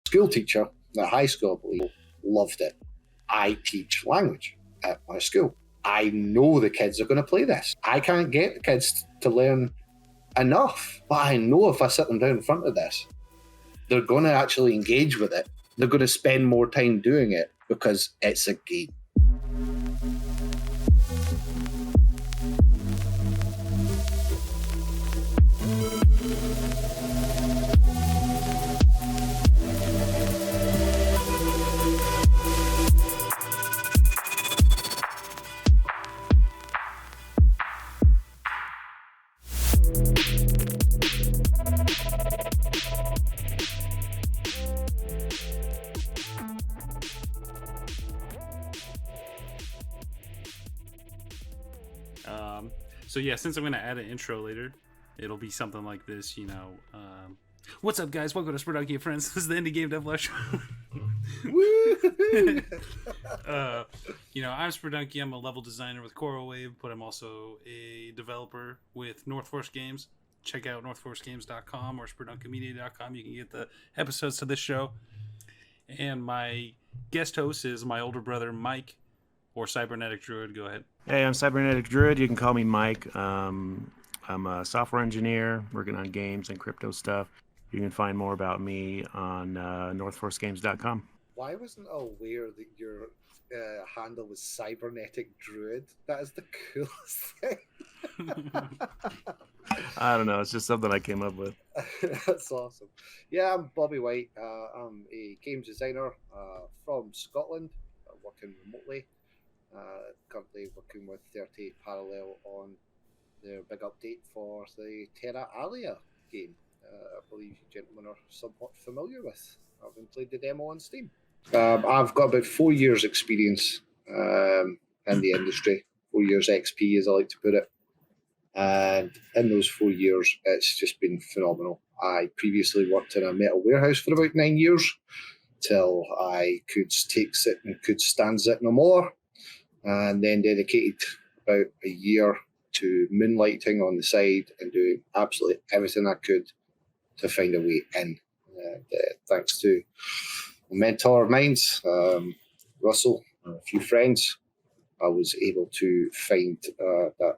school teacher at high school, I believe, loved it. I teach language at my school. I know the kids are going to play this. I can't get the kids to learn enough, but I know if I sit them down in front of this, they're going to actually engage with it. They're going to spend more time doing it because it's a game. So yeah, since I'm going to add an intro later, it'll be something like this, what's up, guys? Welcome to Sperdunky and Friends. This is the Indie Game Dev Live Show. I'm Sperdunky. I'm a level designer with CoralWave, but I'm also a developer with North Force Games. Check out northforcegames.com or sperdunkymedia.com. You can get the episodes to this show. And my guest host is my older brother, Mike, or Cybernetic Druid. Go ahead. Hey, I'm Cybernetic Druid. You can call me Mike. I'm a software engineer working on games and crypto stuff. You can find more about me on northforcegames.com. Why wasn't I aware that your handle was Cybernetic Druid? That is the coolest thing. I don't know. It's just something I came up with. That's awesome. Yeah, I'm Bobby White. I'm a games designer from Scotland, working remotely. Currently working with 38 Parallel on their big update for the Terra Alia game. I believe you gentlemen are somewhat familiar with, having played the demo on Steam. I've got about 4 years experience in the industry, 4 years XP as I like to put it. And in those 4 years, it's just been phenomenal. I previously worked in a metal warehouse for about 9 years till I could take it and could stand it no more. And then dedicated about a year to moonlighting on the side and doing absolutely everything I could to find a way in. And thanks to a mentor of mine, Russell, and a few friends, I was able to find that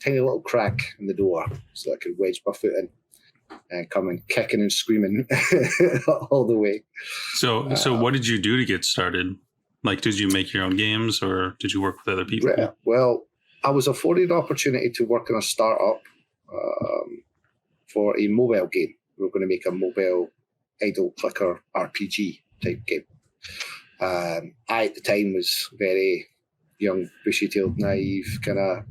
tiny little crack in the door so I could wedge my foot in and come in kicking and screaming all the way. So what did you do to get started? Like, did you make your own games or did you work with other people? Yeah, well, I was afforded an opportunity to work in a startup for a mobile game. We were going to make a mobile idle clicker RPG type game. I, at the time, was very young, bushy-tailed, naive,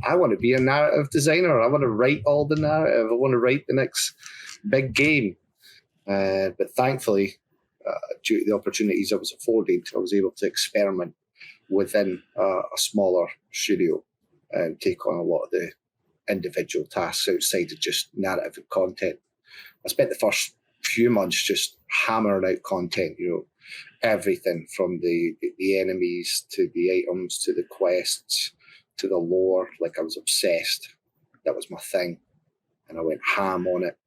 I want to be a narrative designer. I want to write all the narrative. I want to write the next big game. But thankfully, due to the opportunities I was afforded, I was able to experiment within a smaller studio and take on a lot of the individual tasks outside of just narrative and content. I spent the first few months just hammering out content, everything from the enemies to the items to the quests to the lore. Like, I was obsessed. That was my thing. And I went ham on it.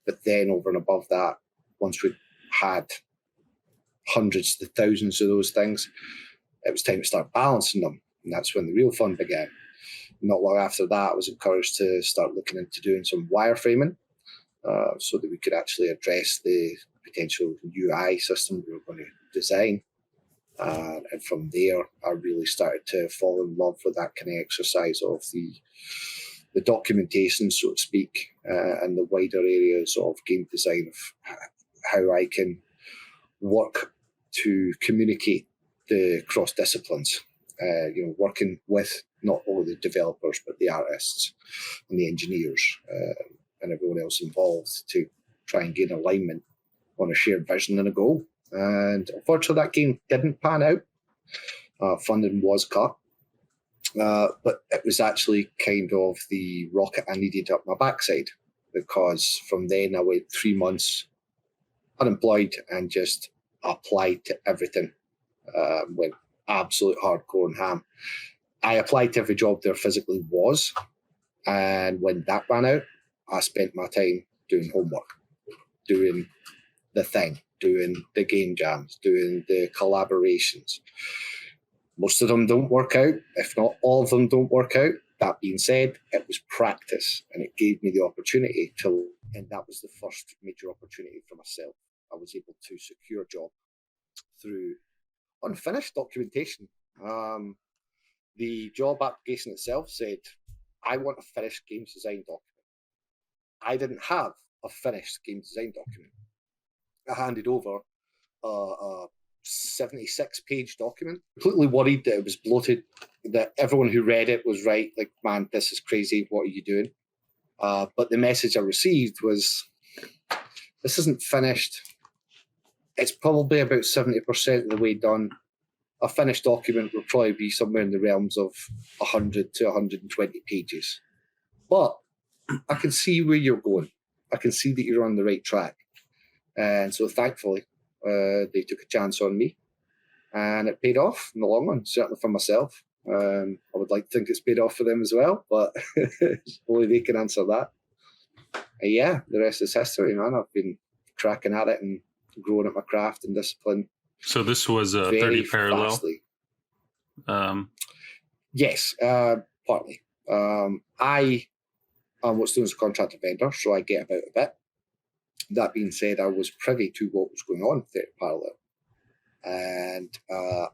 But then over and above that, once we had hundreds to thousands of those things, it was time to start balancing them. And that's when the real fun began. Not long after that, I was encouraged to start looking into doing some wireframing so that we could actually address the potential UI system we were going to design. And from there, I really started to fall in love with that kind of exercise of the documentation, so to speak, and the wider areas of game design, of how I can work to communicate the cross disciplines. Working with not only the developers but the artists and the engineers and everyone else involved to try and gain alignment on a shared vision and a goal. And unfortunately, that game didn't pan out. Funding was cut. But it was actually kind of the rocket I needed up my backside, because from then I went 3 months unemployed and just applied to everything. Went absolute hardcore and ham. I applied to every job there physically was. And when that ran out, I spent my time doing homework, doing the thing. doing the game jams, doing the collaborations. Most of them don't work out, if not all of them don't work out. That being said, it was practice, and it gave me the opportunity to, and that was the first major opportunity for myself. I was able to secure a job through unfinished documentation. The job application itself said, I want a finished games design document. I didn't have a finished games design document. I handed over a 76-page document, completely worried that it was bloated, that everyone who read it was right, like, man, this is crazy, what are you doing? But the message I received was, this isn't finished. It's probably about 70% of the way done. A finished document will probably be somewhere in the realms of 100 to 120 pages. But I can see where you're going. I can see that you're on the right track. And so thankfully, they took a chance on me. And it paid off in the long run, certainly for myself. I would like to think it's paid off for them as well, but only they can answer that. Yeah, the rest is history, man. I've been cracking at it and growing at my craft and discipline. So this was 30 parallel? Fastly. Yes, partly. I am what's known as a contractor vendor, so I get about a bit. That being said, I was privy to what was going on with 30 parallel. And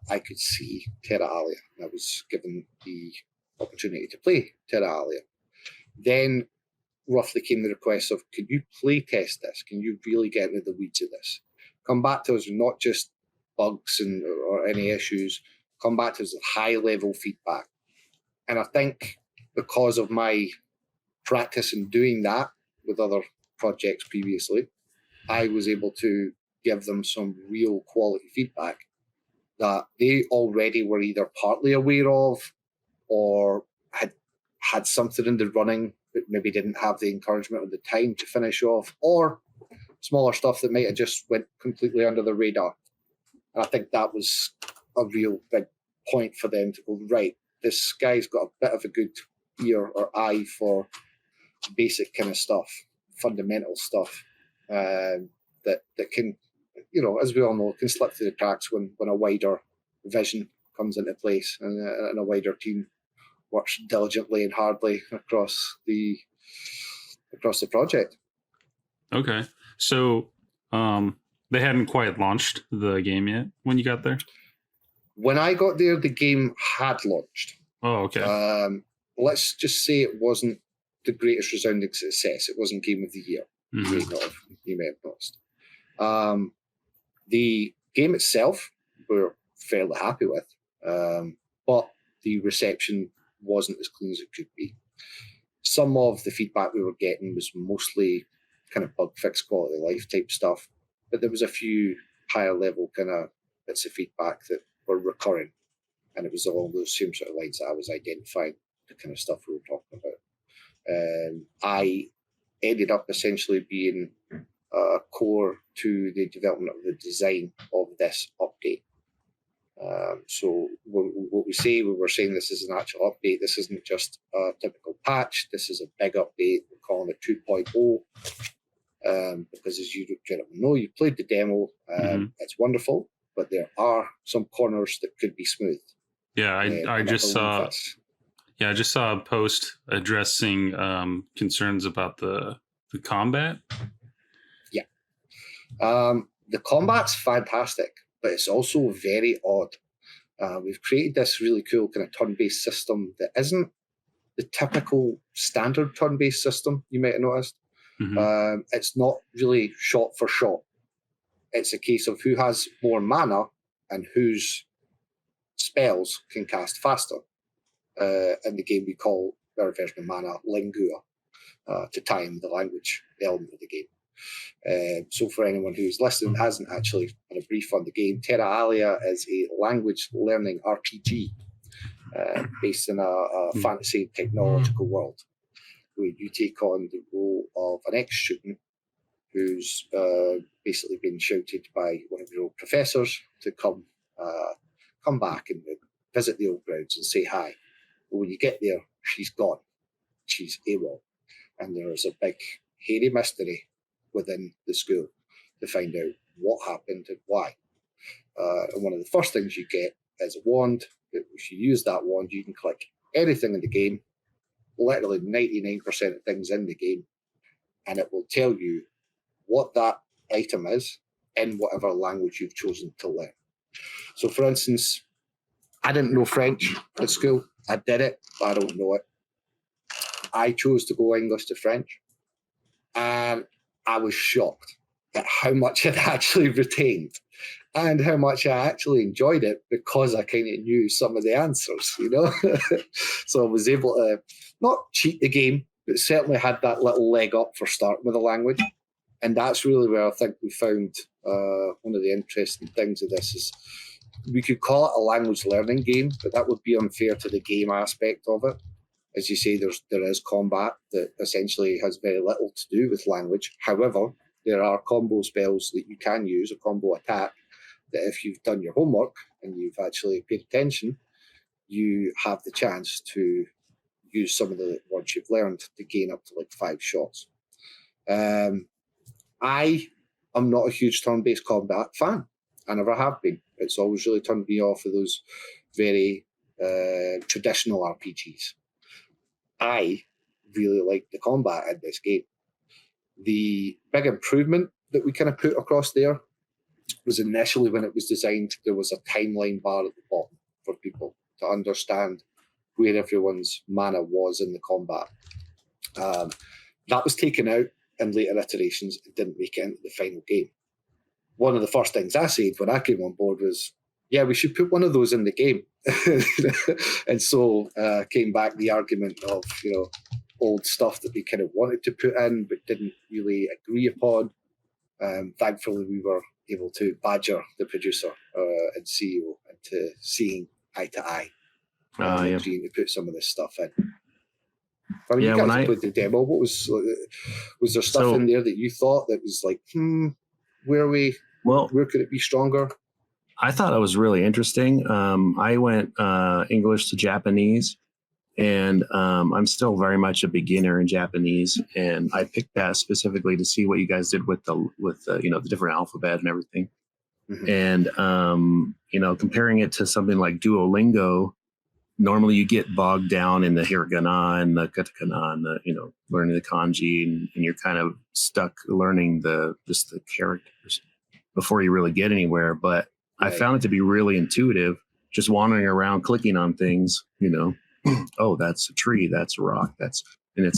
I could see Terra Alia. I was given the opportunity to play Terra Alia. Then roughly came the request of, can you play test this? Can you really get into the weeds of this? Come back to us, not just bugs or any issues. Come back to us with high-level feedback. And I think because of my practice in doing that with other projects previously, I was able to give them some real quality feedback that they already were either partly aware of or had something in the running but maybe didn't have the encouragement or the time to finish off, or smaller stuff that might have just went completely under the radar. And I think that was a real big point for them to go, right, this guy's got a bit of a good ear or eye for basic kind of stuff, fundamental stuff, that can, as we all know, can slip through the cracks when a wider vision comes into place and a wider team works diligently and hardly across the project. Okay. So they hadn't quite launched the game yet when you got there? When I got there, the game had launched. Oh, okay. Let's just say it wasn't the greatest resounding success. It wasn't Game of the Year. Mm-hmm. You may have noticed. The game itself, we're fairly happy with, but the reception wasn't as clean as it could be. Some of the feedback we were getting was mostly kind of bug fix, quality of life type stuff, but there was a few higher level kind of bits of feedback that were recurring, and it was along those same sort of lines that I was identifying the kind of stuff we were talking about. I ended up essentially being core to the development of the design of this update. So what we say when we're saying this is an actual update, this isn't just a typical patch. This is a big update. We're calling it 2.0 because, as you gentlemen know, you played the demo. It's wonderful, but there are some corners that could be smoothed. Yeah, I just saw. Yeah, I just saw a post addressing concerns about the combat. Yeah, the combat's fantastic, but it's also very odd. We've created this really cool kind of turn-based system that isn't the typical standard turn-based system you might have noticed. Mm-hmm. It's not really shot for shot. It's a case of who has more mana and whose spells can cast faster. In the game, we call our version of mana Lingua to time the language element of the game. So for anyone who's listening and hasn't actually had a brief on the game, Terra Alia is a language learning RPG based in a fantasy technological world where you take on the role of an ex-student who's basically been shouted by one of your old professors to come back and visit the old grounds and say hi. But when you get there, she's gone. She's AWOL. And there's a big hairy mystery within the school to find out what happened and why. And one of the first things you get is a wand. If you use that wand, you can click anything in the game, literally 99% of things in the game, and it will tell you what that item is in whatever language you've chosen to learn. So, for instance, I didn't know French at school. I did it, but I don't know it. I chose to go English to French, and I was shocked at how much I'd actually retained and how much I actually enjoyed it because I kind of knew some of the answers, you know? So I was able to not cheat the game, but certainly had that little leg up for starting with a language. And that's really where I think we found one of the interesting things of this is we could call it a language learning game, but that would be unfair to the game aspect of it. As you say, there is combat that essentially has very little to do with language. However, there are combo spells that you can use, a combo attack, that if you've done your homework and you've actually paid attention, you have the chance to use some of the words you've learned to gain up to like 5 shots. I am not a huge turn-based combat fan. I never have been. It's always really turned me off of those very traditional RPGs. I really like the combat in this game. The big improvement that we kind of put across there was initially when it was designed, there was a timeline bar at the bottom for people to understand where everyone's mana was in the combat. That was taken out in later iterations. It didn't make it into the final game. One of the first things I said when I came on board was, yeah, we should put one of those in the game. And so came back the argument of, old stuff that we kind of wanted to put in but didn't really agree upon. Thankfully, we were able to badger the producer and CEO into seeing eye to eye and agreeing to put some of this stuff in. I mean, you guys played the demo. What was there stuff in there that you thought that was like, where could it be stronger? I thought it was really interesting. I went English to Japanese, and I'm still very much a beginner in Japanese. And I picked that specifically to see what you guys did with the different alphabet and everything. Mm-hmm. And comparing it to something like Duolingo, normally you get bogged down in the hiragana and the katakana and learning the kanji, and you're kind of stuck learning the characters before you really get anywhere. But I found it to be really intuitive, just wandering around, clicking on things, oh, that's a tree, that's a rock, and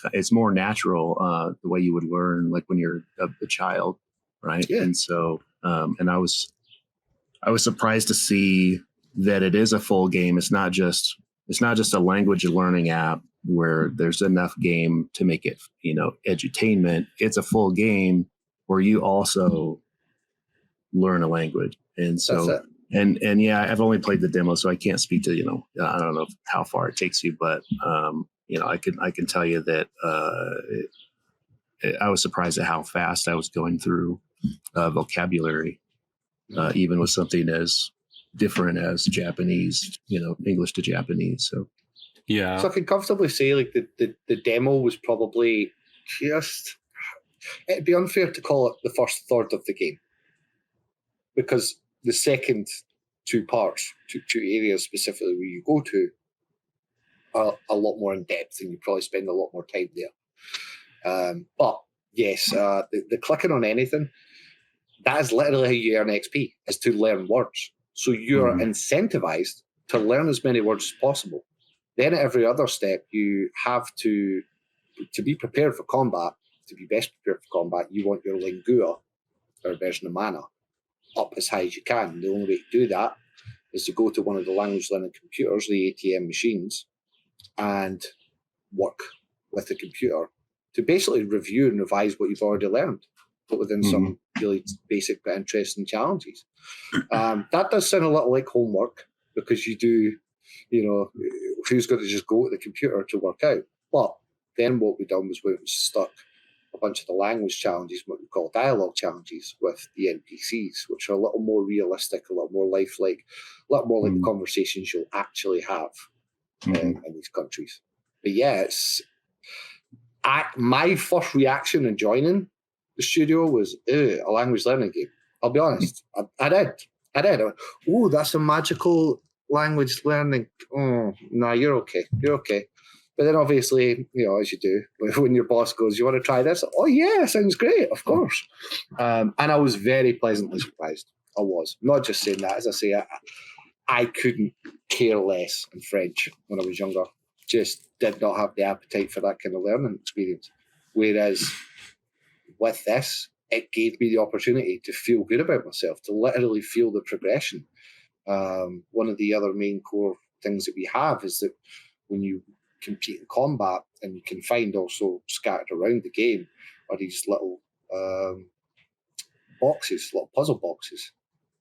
it's more natural the way you would learn, like when you're a child, right? Yeah. And so, and I was surprised to see that it is a full game. It's not just a language learning app where there's enough game to make it, edutainment. It's a full game where you also learn a language. And so, and yeah, I've only played the demo, so I can't speak to, I don't know how far it takes you, but, I can tell you that I was surprised at how fast I was going through vocabulary, even with something as different as Japanese, English to Japanese. So, yeah. So I can comfortably say like the demo was probably it'd be unfair to call it the first third of the game, because the second two parts, two areas specifically where you go to, are a lot more in depth, and you probably spend a lot more time there. But yes, the clicking on anything, that is literally how you earn XP, is to learn words. So you're incentivized to learn as many words as possible. Then at every other step, you have to be prepared for combat, to be best prepared for combat, you want your lingua, or version of mana, up as high as you can. The only way to do that is to go to one of the language learning computers, the ATM machines, and work with the computer to basically review and revise what you've already learned, but within some really basic but interesting challenges. That does sound a little like homework, because you do, who's going to just go to the computer to work out? But then what we done was we stuck a bunch of the language challenges, what we call dialogue challenges, with the NPCs, which are a little more realistic, a little more lifelike, a lot more like the conversations you'll actually have in these countries. But yeah, my first reaction in joining the studio was a language learning game. I'll be honest. I did. Oh, that's a magical language learning. Oh, no, you're okay. You're okay. But then obviously, as you do, when your boss goes, you want to try this? Oh, yeah, sounds great, of course. And I was very pleasantly surprised. I was. Not just saying that. As I say, I couldn't care less in French when I was younger. Just did not have the appetite for that kind of learning experience. Whereas with this, it gave me the opportunity to feel good about myself, to literally feel the progression. One of the other main core things that we have is that when you compete in combat, and you can find also scattered around the game are these little boxes, little puzzle boxes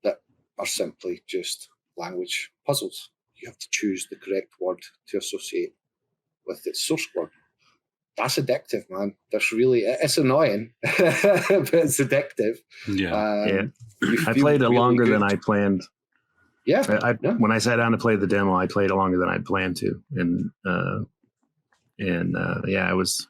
that are simply just language puzzles. You have to choose the correct word to associate with its source word. That's addictive, man. It's annoying, but it's addictive. Yeah. I played it longer than I planned. Yeah. When I sat down to play the demo, I played it longer than I'd planned to, and it was,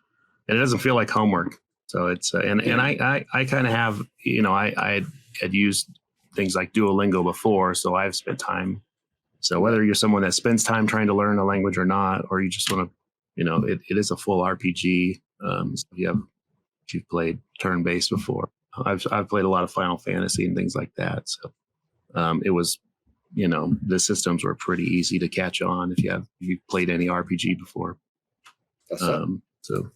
and it doesn't feel like homework. So it's and I kind of have, I had used things like Duolingo before, so I've spent time. So whether you're someone that spends time trying to learn a language or not, or you just want to, it is a full RPG. So if you've played turn-based before, I've played a lot of Final Fantasy and things like that. So it was, the systems were pretty easy to catch on if you've played any RPG before. That's it. So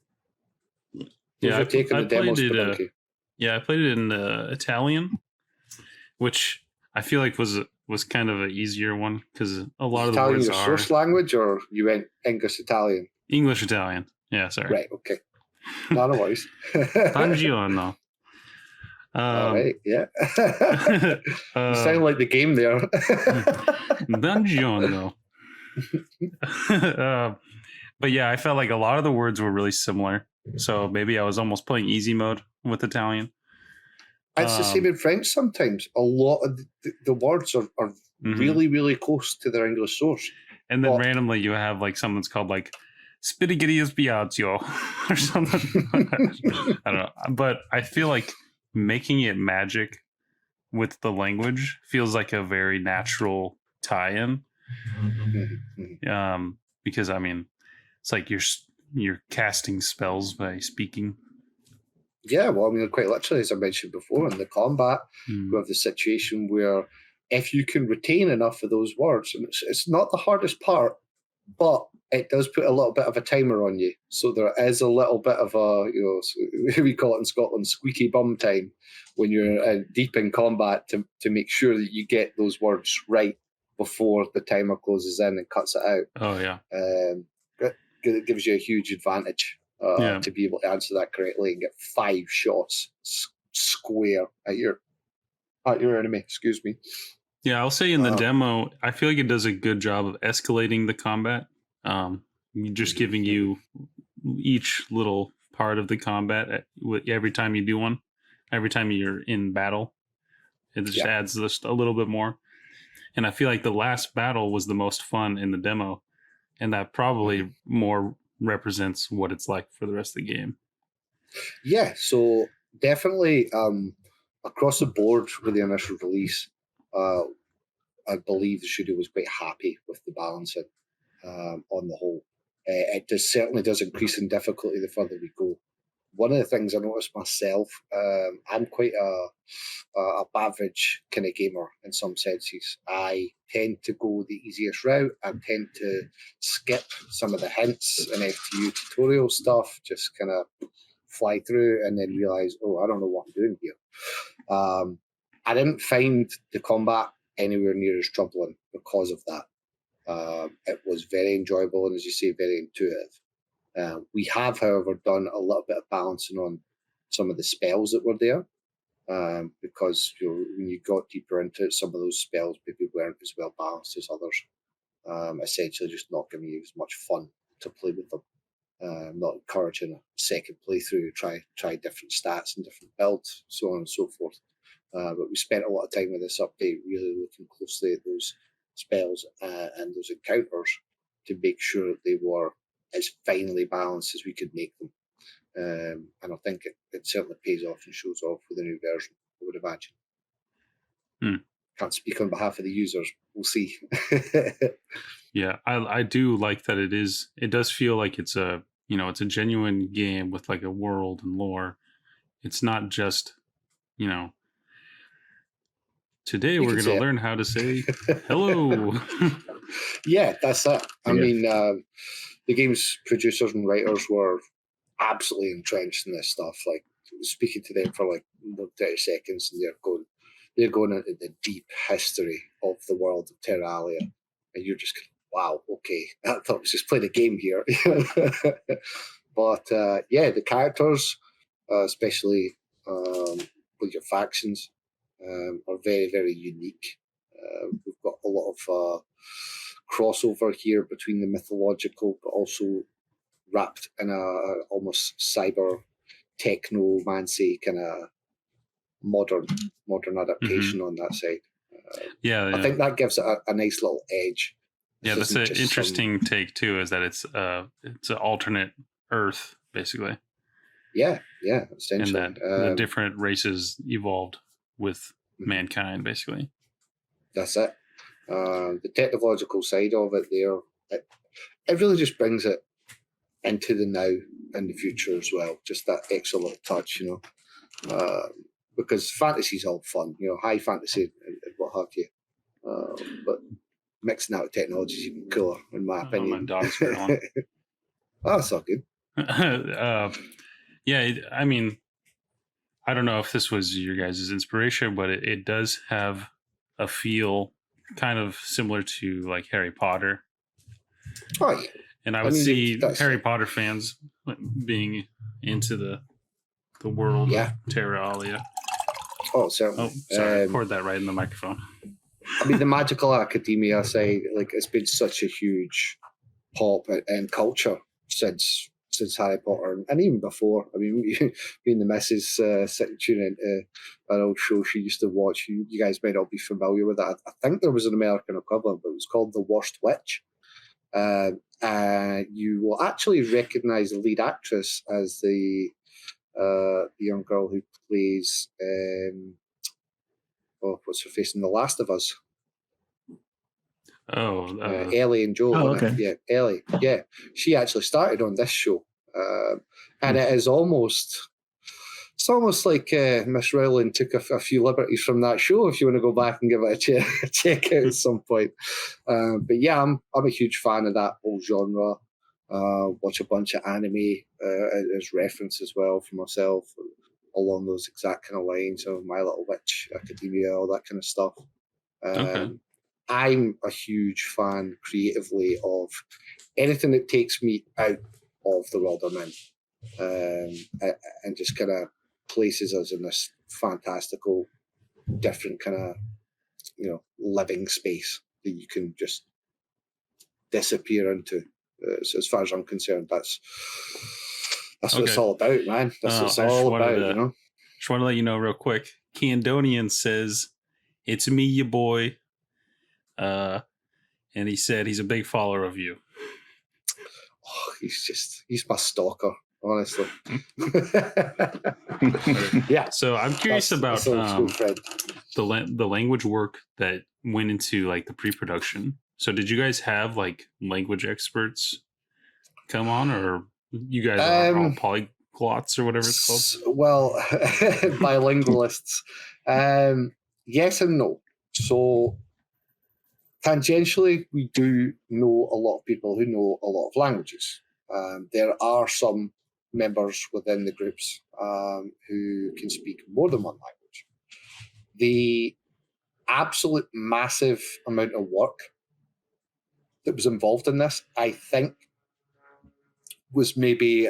yeah, I played it. I played it in Italian, which I feel like was kind of an easier one because a lot of the words are Italian your source language, or you went English Italian? English Italian. Yeah, sorry. Right. Okay. No worries. Buongiorno. All right. Yeah. You sound like the game there. Buongiorno. But yeah, I felt like a lot of the words were really similar. So maybe I was almost playing easy mode with Italian. It's the same in French sometimes. A lot of the words are really, really close to their English source. And then randomly you have like something's called like Spirighidius Biagio or something. I don't know. But I feel like making it magic with the language feels like a very natural tie-in. Because I mean, it's like you're casting spells by speaking. Yeah, well, I mean, quite literally, as I mentioned before, in the combat, we have the situation where if you can retain enough of those words, and it's not the hardest part, but it does put a little bit of a timer on you. So there is a little bit of a, we call it in Scotland, squeaky bum time when you're deep in combat to make sure that you get those words right before the timer closes in and cuts it out. Oh, yeah. It gives you a huge advantage to be able to answer that correctly and get 5 shots square at your enemy. Excuse me. Yeah, I'll say in the demo, I feel like it does a good job of escalating the combat. Just giving you each little part of the combat every time you do one, every time you're in battle. It just adds just a little bit more. And I feel like the last battle was the most fun in the demo. And that probably more represents what it's like for the rest of the game. Yeah, so definitely across the board with the initial release, I believe the studio was quite happy with the balancing on the whole. It certainly does increase in difficulty the further we go. One of the things I noticed myself, I'm quite a average kind of gamer in some senses. I tend to go the easiest route. I tend to skip some of the hints and FTU tutorial stuff, just kind of fly through and then realize, I don't know what I'm doing here. I didn't find the combat anywhere near as troubling because of that. It was very enjoyable and, as you say, very intuitive. We have, however, done a little bit of balancing on some of the spells that were there, because when you got deeper into it, some of those spells maybe weren't as well balanced as others. Essentially, just not giving you as much fun to play with them. Not encouraging a second playthrough, try different stats and different builds, so on and so forth. But we spent a lot of time with this update really looking closely at those spells and those encounters to make sure that they were as finely balanced as we could make them. And I think it certainly pays off and shows off with the new version, I would imagine. Can't speak on behalf of the users. We'll see. Yeah, I do like that it does feel like it's a genuine game with like a world and lore. It's not just, today we're going to learn how to say hello. Yeah, that's it. I mean, the game's producers and writers were absolutely entrenched in this stuff. Like, speaking to them for like 30 seconds, and they're going into the deep history of the world of Terra Alia, and you're just going, wow, okay, I thought I was just playing a game here. But the characters, especially with your factions, are very, very unique. We've got a lot of crossover here between the mythological, but also wrapped in a almost cyber technomancy kind of modern adaptation on that side. I think that gives it a nice little edge. Yeah, that's an interesting take too. Is that it's an alternate Earth, basically. Yeah, essentially. And that the different races evolved with mankind, basically. That's it. The technological side of it there, it really just brings it into the now and the future as well. Just that extra little touch, because fantasy's all fun, high fantasy and what have you. But mixing out with technology is even cooler, in my opinion. My dog's gone. Oh, that's all good. Yeah, I mean, I don't know if this was your guys' inspiration, but it does have a feel kind of similar to like Harry Potter. Oh, yeah. And I would see Harry Potter fans being into the world of Terra Alia. Oh, certainly. Oh, sorry, I poured that right in the microphone. I mean, the Magical Academia side, like, it's been such a huge pop and culture since Harry Potter, and even before. I mean, me and the missus tuning into an old show she used to watch. You guys might not be familiar with that. I think there was an American equivalent, but it was called The Worst Witch. You will actually recognise the lead actress as the young girl who plays what's her face in The Last of Us. Ellie and Joel. Oh, okay. Yeah, Ellie. Yeah, she actually started on this show, and it is almost. It's almost like Miss Rowling took a few liberties from that show. If you want to go back and give it a check out at some point, but yeah, I'm a huge fan of that whole genre. Watch a bunch of anime as reference as well for myself, along those exact kind of lines of My Little Witch Academia, all that kind of stuff. I'm a huge fan creatively of anything that takes me out of the world I'm in, and just kind of places us in this fantastical, different kind of, living space that you can just disappear into. So as far as I'm concerned, that's what it's all about, man. That's what it's all about, Just want to let you know real quick. Candonian says, "It's me, your boy," and he said he's a big follower of you. Oh, he's my stalker, honestly. Yeah. So I'm curious about the language work that went into like the pre-production. So did you guys have like language experts come on, or you guys are all polyglots or whatever it's called? Well, bilingualists. Yes and no. So tangentially, we do know a lot of people who know a lot of languages. There are some members within the groups who can speak more than one language. The absolute massive amount of work that was involved in this, I think, was maybe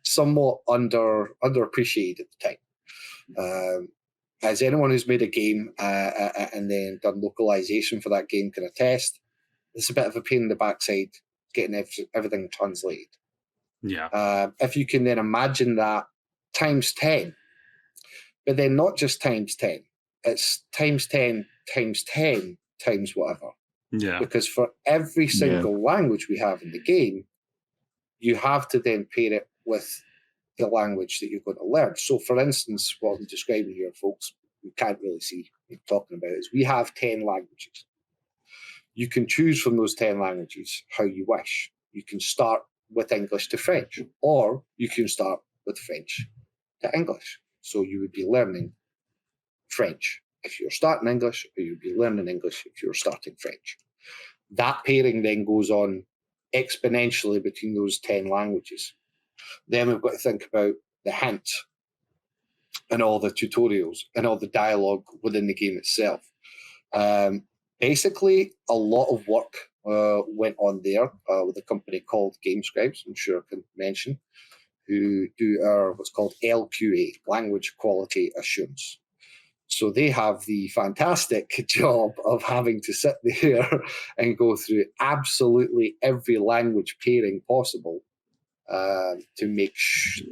somewhat underappreciated at the time. As anyone who's made a game and then done localization for that game can attest, it's a bit of a pain in the backside getting everything translated. Yeah. If you can then imagine that times 10, but then not just times 10, it's times 10 times 10 times whatever. Yeah. Because for every single language we have in the game, you have to then pair it with the language that you're going to learn. So, for instance, what I'm describing here, folks, we can't really see what I'm talking about, is we have 10 languages. You can choose from those 10 languages how you wish. You can start with English to French, or you can start with French to English. So you would be learning French if you're starting English, or you'd be learning English if you're starting French. That pairing then goes on exponentially between those 10 languages. Then we've got to think about the hints and all the tutorials and all the dialogue within the game itself. Basically, a lot of work went on there with a company called GameScribes, I'm sure I can mention, who do our what's called LQA, Language Quality Assurance. So they have the fantastic job of having to sit there and go through absolutely every language pairing possible to make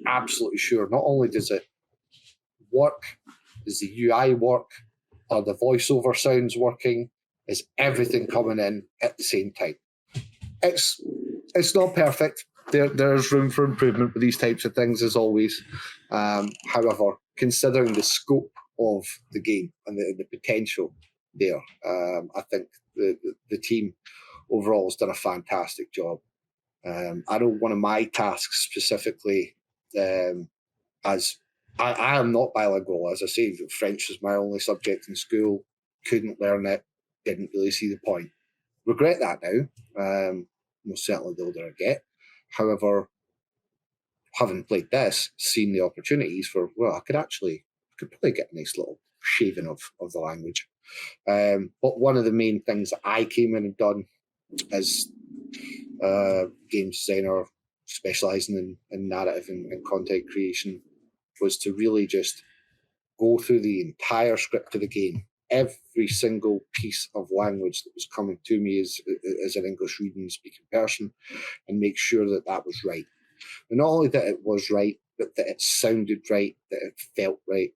absolutely sure not only does it work, does the UI work, are the voiceover sounds working, is everything coming in at the same time. It's not perfect. There's room for improvement with these types of things, as always. However, considering the scope of the game and the potential there, I think the team overall has done a fantastic job. I know one of my tasks specifically, as I am not bilingual, as I say, French was my only subject in school, couldn't learn it, didn't really see the point. Regret that now, most certainly the older I get. However, having played this, seen the opportunities for, well, I could probably get a nice little shaving of the language. But one of the main things that I came in and done as a games designer specialising in narrative and content creation was to really just go through the entire script of the game, every single piece of language that was coming to me as an English reading and speaking person, and make sure that that was right. And not only that it was right, but that it sounded right, that it felt right.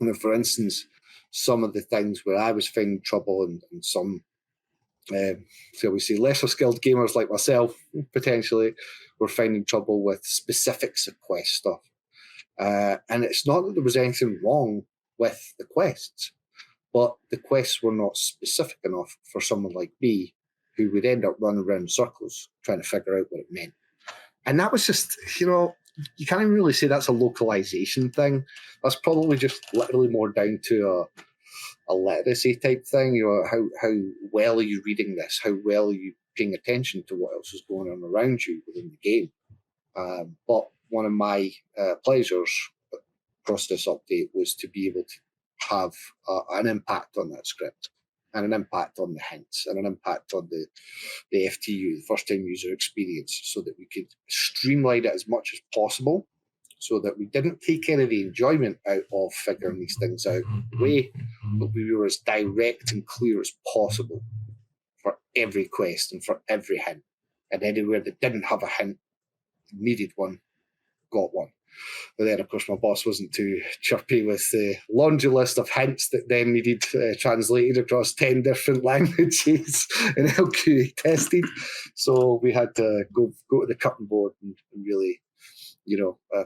And for instance, some of the things where I was finding trouble and some, shall we say, lesser skilled gamers like myself, potentially, were finding trouble with specifics of quest stuff. And it's not that there was anything wrong with the quests, but the quests were not specific enough for someone like me, who would end up running around in circles trying to figure out what it meant. And that was just, you can't even really say that's a localization thing. That's probably just literally more down to a literacy type thing. How well are you reading this? How well are you paying attention to what else is going on around you within the game? But one of my pleasures across this update was to be able to have an impact on that script, and an impact on the hints, and an impact on the FTU, the first time user experience, so that we could streamline it as much as possible, so that we didn't take any of the enjoyment out of figuring these things out away, but we were as direct and clear as possible for every quest and for every hint. And anywhere that didn't have a hint, needed one, got one. But then, of course, my boss wasn't too chirpy with the laundry list of hints that then needed translated across 10 different languages and LQA tested. So we had to go to the cutting board and really,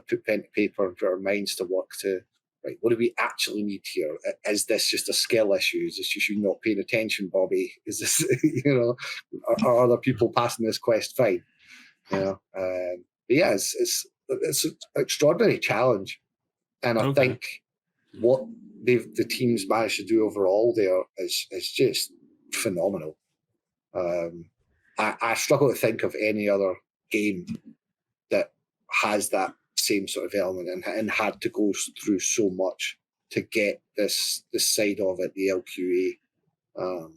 put pen to paper and put our minds to work to, right, what do we actually need here? Is this just a skill issue? Is this just you not paying attention, Bobby? Is this, are other people passing this quest fine? But yeah, it's an extraordinary challenge, and I think what the teams managed to do overall there is just phenomenal. I struggle to think of any other game that has that same sort of element and had to go through so much to get this side of it, the LQA,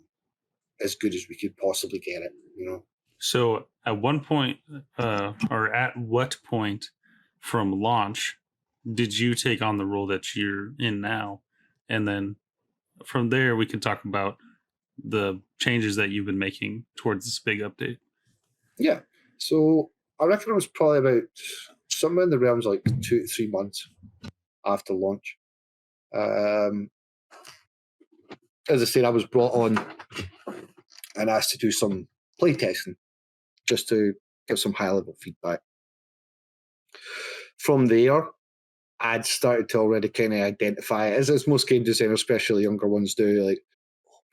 as good as we could possibly get it. So at one point, or at what point from launch did you take on the role that you're in now? And then from there, we can talk about the changes that you've been making towards this big update. Yeah. So I reckon it was probably about somewhere in the realms of like 2 to 3 months after launch. As I said, I was brought on and asked to do some play testing just to give some high-level feedback. from there, I'd started to already kind of identify it, as most game designers, especially younger ones, do. Like,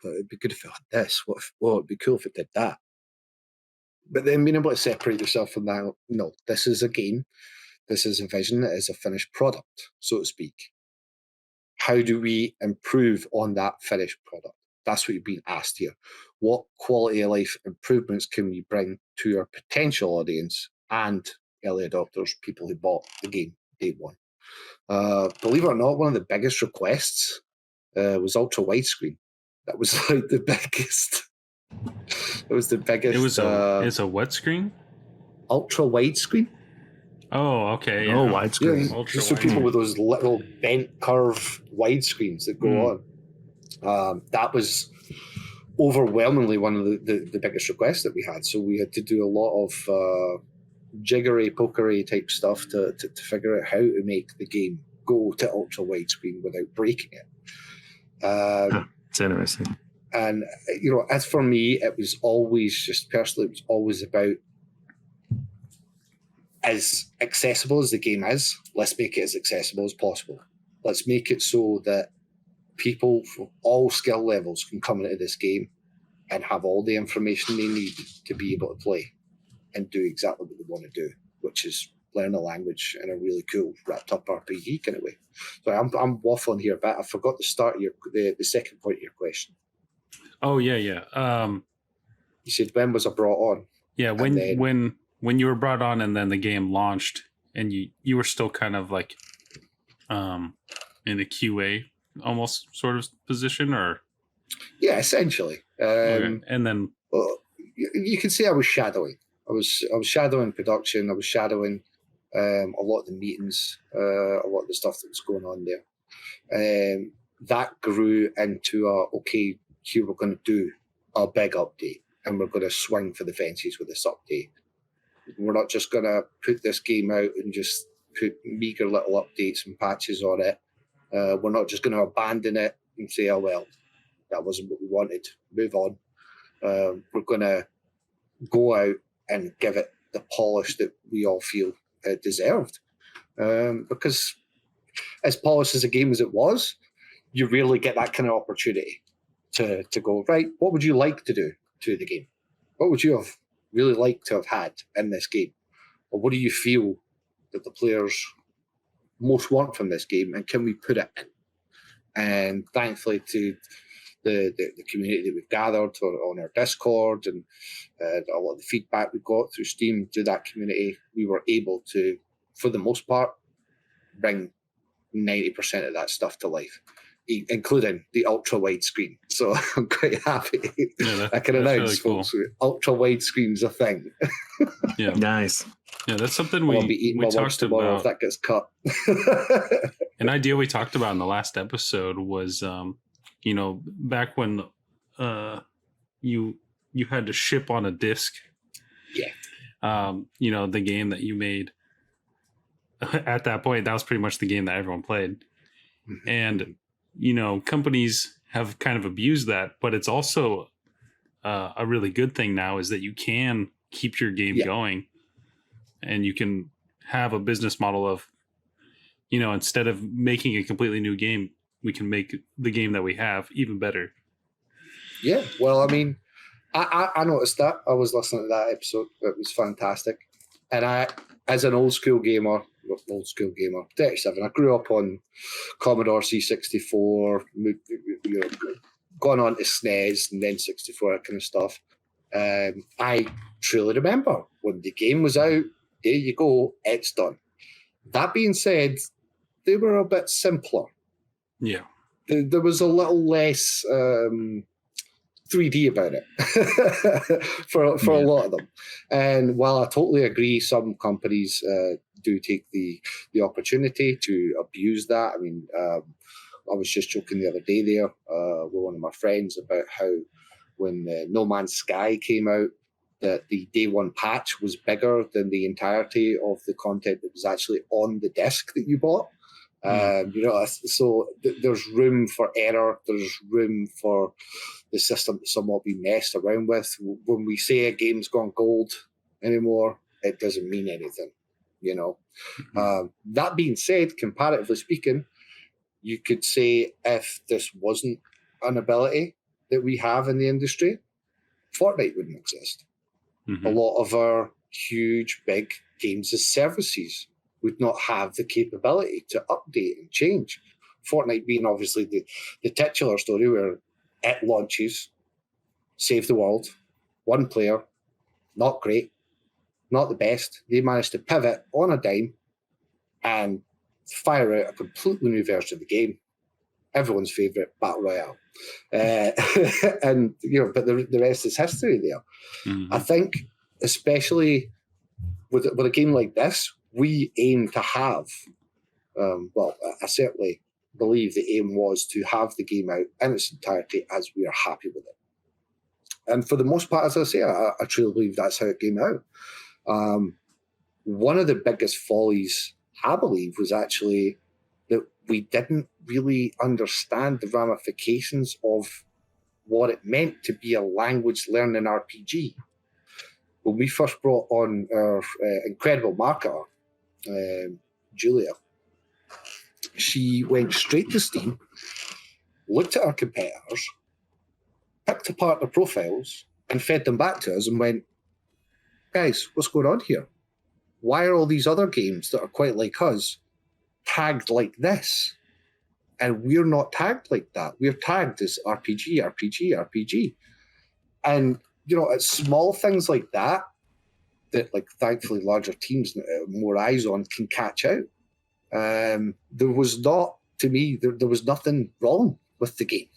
but it'd be good if it had this. It'd be cool if it did that. But then being able to separate yourself from that, no, this is a game. This is a vision. It is a finished product, so to speak. How do we improve on that finished product? That's what you're being asked here. What quality of life improvements can we bring to our potential audience and early adopters, people who bought the game day one? Believe it or not, one of the biggest requests was ultra widescreen. That was like the biggest. It was the biggest. It's a what screen? Ultra widescreen. Oh, okay. Yeah. Oh, widescreen. Yeah, just for people with those little bent curve widescreens that go on. That was overwhelmingly one of the biggest requests that we had. So we had to do a lot of jiggery pokery type stuff to figure out how to make the game go to ultra widescreen without breaking it. It's interesting. And as for me, it was always just personally, it was always about, as accessible as the game is, let's make it as accessible as possible. Let's make it so that people from all skill levels can come into this game and have all the information they need to be able to play and do exactly what they want to do, which is learn a language in a really cool wrapped up RPG kind of way. So I'm waffling here, but I forgot to start the second point of your question. Oh yeah. You said when was I brought on? Yeah, when you were brought on and then the game launched and you were still kind of like in a QA almost sort of position, or yeah, essentially. Okay. And then you could say I was shadowing. I was shadowing production. I was shadowing a lot of the meetings, a lot of the stuff that was going on there. That grew into okay, here we're going to do a big update and we're going to swing for the fences with this update. We're not just going to put this game out and just put meager little updates and patches on it. We're not just going to abandon it and say, oh, well, that wasn't what we wanted. Move on. We're going to go out and give it the polish that we all feel it deserved. Because as polished as a game as it was, you rarely get that kind of opportunity to go, right, what would you like to do to the game? What would you have really liked to have had in this game? Or what do you feel that the players most want from this game, and can we put it in? And thankfully to the community that we've gathered on our Discord and a lot of the feedback we got through Steam to that community, we were able to, for the most part, bring 90% of that stuff to life, including the ultra wide screen. So I'm quite happy. Yeah, I can announce, really cool. Folks, ultra wide screen's a thing. Yeah, nice. Yeah, that's something I'll be eating we my lunch talked tomorrow about. If that gets cut. An idea we talked about in the last episode was, back when you had to ship on a disc. Yeah. The game that you made at that point, that was pretty much the game that everyone played. Mm-hmm. And companies have kind of abused that, but it's also a really good thing now is that you can keep your game going, and you can have a business model of, instead of making a completely new game, we can make the game that we have even better. Yeah, well, I mean, I noticed that. I was listening to that episode. It was fantastic. And I, as an old school gamer, 37, I grew up on Commodore C64, gone on to SNES and then 64, that kind of stuff. I truly remember when the game was out, there you go, it's done. That being said, they were a bit simpler. Yeah. There was a little less 3D about it for a lot of them. And while I totally agree, some companies do take the opportunity to abuse that. I mean, I was just joking the other day there with one of my friends about how when No Man's Sky came out, that the day one patch was bigger than the entirety of the content that was actually on the disc that you bought. So there's room for error. There's room for the system to somewhat be messed around with. When we say a game's gone gold anymore, it doesn't mean anything. you know. That being said, comparatively speaking, you could say if this wasn't an ability that we have in the industry, Fortnite wouldn't exist. Mm-hmm. A lot of our huge, big games as services would not have the capability to update and change. Fortnite being obviously the titular story where it launches, save the world, one player, not great, not the best. They managed to pivot on a dime and fire out a completely new version of the game. Everyone's favourite Battle Royale. And, but the rest is history there. Mm-hmm. I think, especially with a game like this, we aim to have, I certainly believe the aim was to have the game out in its entirety as we are happy with it. And for the most part, as I say, I truly believe that's how it came out. One of the biggest follies, I believe, was actually that we didn't really understand the ramifications of what it meant to be a language learning RPG. When we first brought on our incredible marketer, Julia, she went straight to Steam, looked at our competitors, picked apart their profiles, and fed them back to us and went, guys, what's going on here? Why are all these other games that are quite like us tagged like this? And we're not tagged like that. We're tagged as RPG, RPG, RPG. And, it's small things like that, like, thankfully, larger teams, more eyes on, can catch out. There was not, to me, there was nothing wrong with the game.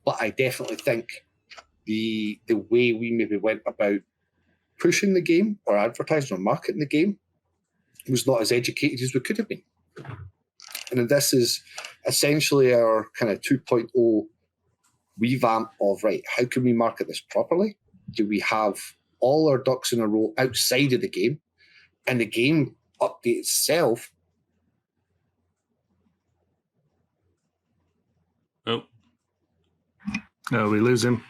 But I definitely think the way we maybe went about pushing the game or advertising or marketing the game was not as educated as we could have been. And this is essentially our kind of 2.0 revamp of, right, how can we market this properly? Do we have all our ducks in a row outside of the game? And the game update itself. Oh, we lose him.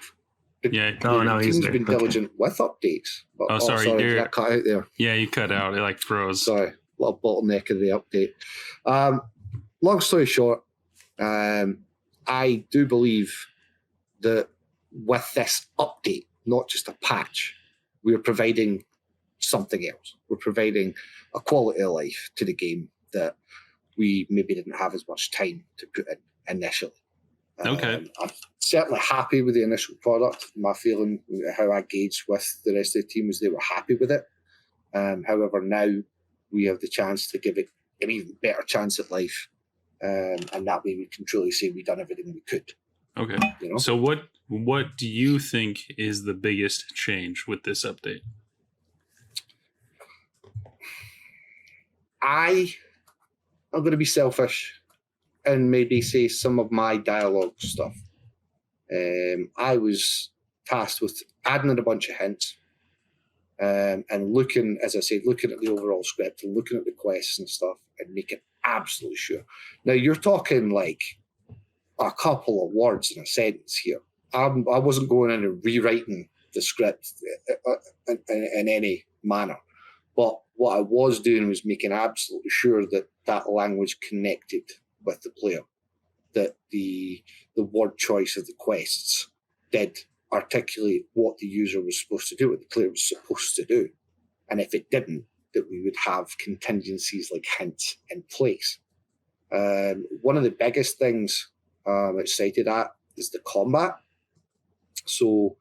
Yeah. Oh, no, he's team's there. been Okay. diligent with updates. Sorry, did I cut out there? Yeah, you cut out. It froze. Sorry, little bottleneck of the update. Long story short, I do believe that with this update, not just a patch, we're providing something else. We're providing a quality of life to the game that we maybe didn't have as much time to put in initially. Okay. I'm certainly happy with the initial product. My feeling, how I gauged with the rest of the team, was they were happy with it. However, now we have the chance to give it an even better chance at life. And that way we can truly say we've done everything we could. Okay. So what do you think is the biggest change with this update? I'm going to be selfish and maybe say some of my dialogue stuff. I was tasked with adding in a bunch of hints and looking, as I said, looking at the overall script and looking at the quests and stuff and making absolutely sure. Now, you're talking like a couple of words in a sentence here. I wasn't going in and rewriting the script in any manner. But what I was doing was making absolutely sure that that language connected with the player, that the word choice of the quests did articulate what the user was supposed to do, what the player was supposed to do. And if it didn't, that we would have contingencies like hints in place. One of the biggest things I'm excited at is the combat. So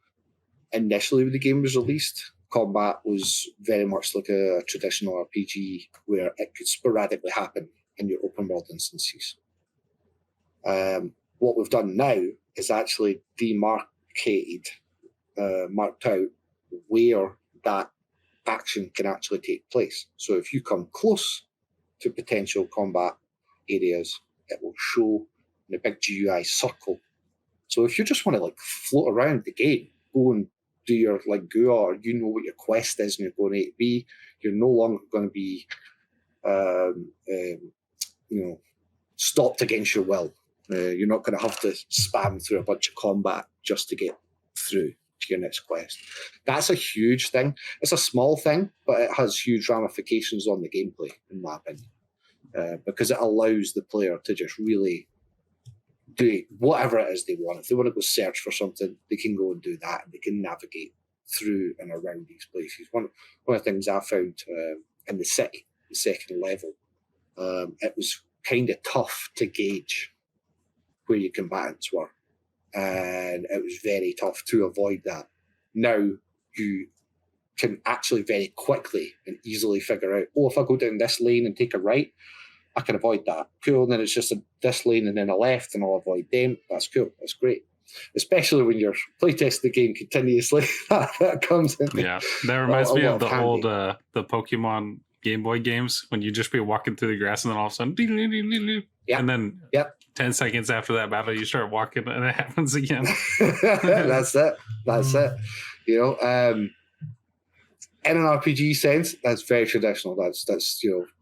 initially when the game was released, combat was very much like a traditional RPG where it could sporadically happen in your open world instances. What we've done now is actually demarcated, marked out where that action can actually take place. So if you come close to potential combat areas, it will show in a big GUI circle. So if you just want to like float around the game, go and do your like GUI, or you know what your quest is and you're going A to B, you're no longer going to be stopped against your will. You're not going to have to spam through a bunch of combat just to get through. to your next quest. That's a huge thing. It's a small thing, but it has huge ramifications on the gameplay, in my opinion, because it allows the player to just really do whatever it is they want. If they want to go search for something, they can go and do that, and they can navigate through and around these places. One of the things I found in the city, the second level, it was kind of tough to gauge where your combatants were, and it was very tough to avoid that. Now you can actually very quickly and easily figure out, if I go down this lane and take a right, I can avoid that. Cool. And then it's just this lane and then a left, and I'll avoid them. That's cool. That's great. Especially when you're playtesting the game continuously. that comes in. Yeah, that reminds me of the old the Pokemon Game Boy games when you just be walking through the grass and then all of a sudden, and then 10 seconds after that battle, you start walking and it happens again. That's it. You know, in an RPG sense, that's very traditional. That's